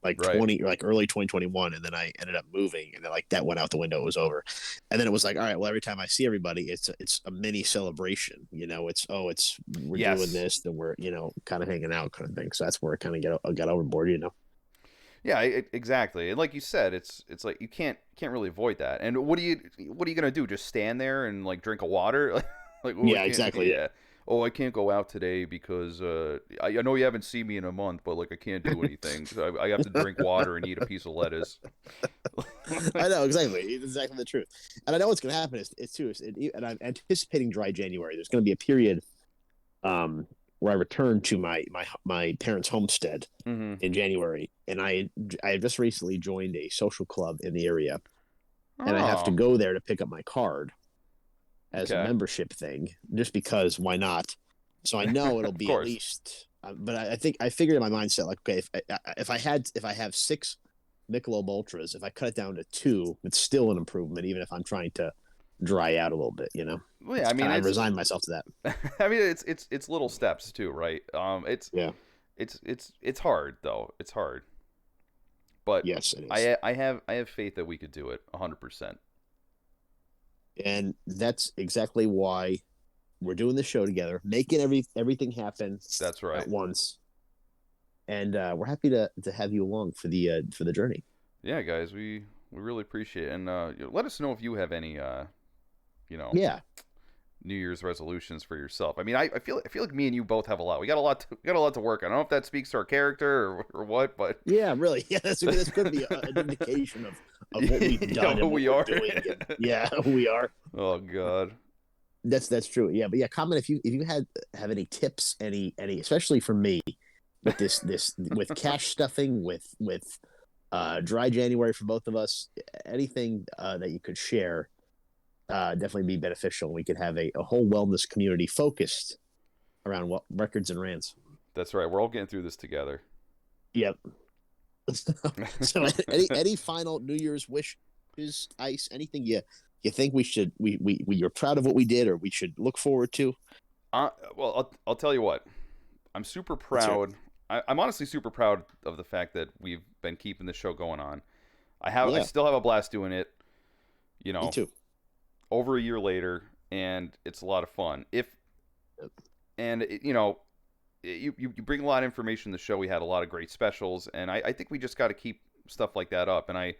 like right. 20 like early 2021, and then I ended up moving, and then like that went out the window. It was over, and then it was like, all right, well, every time I see everybody, it's a mini celebration. It's we're doing Yes. this, then we're kind of hanging out kind of thing. So that's where it kind of got overboard. Yeah, exactly. And like you said, it's like you can't really avoid that. And what are you gonna do? Just stand there and like drink a water? Like, oh, I Yeah, can't. exactly. Yeah. Oh, I can't go out today because I know you haven't seen me in a month, but like I can't do anything. So I have to drink water and eat a piece of lettuce. I know exactly. It's exactly the truth, and I know what's going to happen and I'm anticipating dry January. There's going to be a period where I return to my parents' homestead Hmm. in January, and I have just recently joined a social club in the area, and I have to Oh, go there to pick up my card as a okay. membership thing, just because why not? So I know it'll Of be at course. least, but I think I figured in my mindset like, okay, if I have six Michelob Ultras, if I cut it down to two, it's still an improvement, even if I'm trying to dry out a little bit. Well, yeah, It's I mean kind of I've it's resigned myself to that. I mean it's little steps too, right? Yeah, It's hard though. It's hard. But Yes, it is. I have faith that we could do it 100%. And that's exactly why we're doing the show together, making everything happen That's at right. once. And we're happy to have you along for the journey. Yeah, guys, we really appreciate it. And let us know if you have any you know, Yeah, New Year's resolutions for yourself. I mean, I feel like me and you both have a lot. We got a lot to work on. I don't know if that speaks to our character or what, but yeah, really, yeah. That's going to be an indication of what we've yeah, done who and what we we're are. doing. And yeah, who we are. Oh God. That's true. Yeah, but yeah, comment if you have any tips, any especially for me with this with cash stuffing with dry January for both of us. Anything that you could share definitely be beneficial. We could have a whole wellness community focused around what records and rants. That's right. We're all getting through this together. Yep. So any final New Year's wishes, Ice? Anything you think we should you're proud of what we did or we should look forward to? Well, I'll tell you what. I'm super Let's hear it. proud. I'm honestly super proud of the fact that we've been keeping the show going on. I Yeah, still have a blast doing it. You me know, too. over a year later, and it's a lot of fun. If and it, you know, you bring a lot of information to the show. We had a lot of great specials, and I think we just got to keep stuff like that up. And I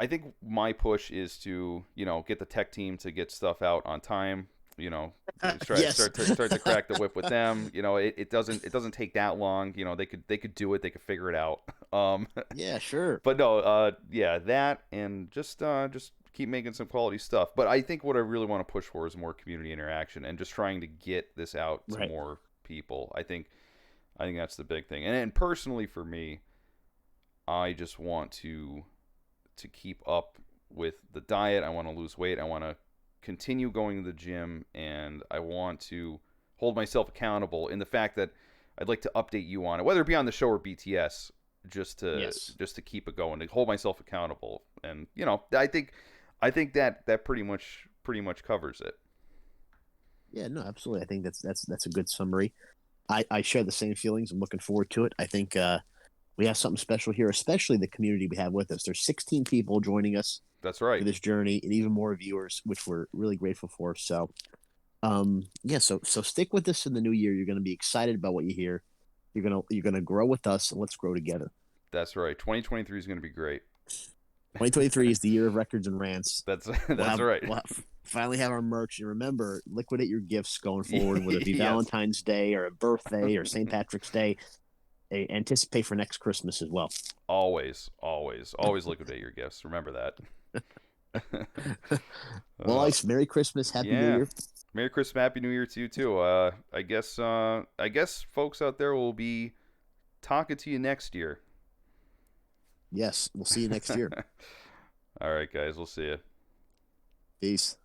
think my push is to get the tech team to get stuff out on time. You know, Yes. start to crack the whip with them. It doesn't take that long. They could do it. They could figure it out. Um, Yeah, sure. but no, yeah, that and just keep making some quality stuff. But I think what I really want to push for is more community interaction and just trying to get this out to Right. more people. I think that's the big thing. And personally for me, I just want to keep up with the diet. I want to lose weight. I want to continue going to the gym, and I want to hold myself accountable in the fact that I'd like to update you on it, whether it be on the show or BTS, Yes. just to keep it going, to hold myself accountable. And I think that pretty much covers it. Yeah, no, absolutely. I think that's a good summary. I share the same feelings. I'm looking forward to it. I think we have something special here, especially the community we have with us. There's 16 people joining us That's for right. this journey, and even more viewers, which we're really grateful for. So, yeah, so stick with us in the new year. You're going to be excited about what you hear. You're gonna grow with us, and let's grow together. That's right. 2023 is going to be great. 2023 is the year of records and rants. That's We'll that's have right. finally have our merch, and remember, liquidate your gifts going forward, whether it be Yes. Valentine's Day or a birthday or St. Patrick's Day. Anticipate for next Christmas as well. Always, always liquidate your gifts. Remember that. Well, uh, Ice, Merry Christmas, Happy New yeah. Year. Merry Christmas, Happy New Year to you too. I guess folks out there will be talking to you next year. Yes, we'll see you next year. All right, guys. We'll see you. Peace.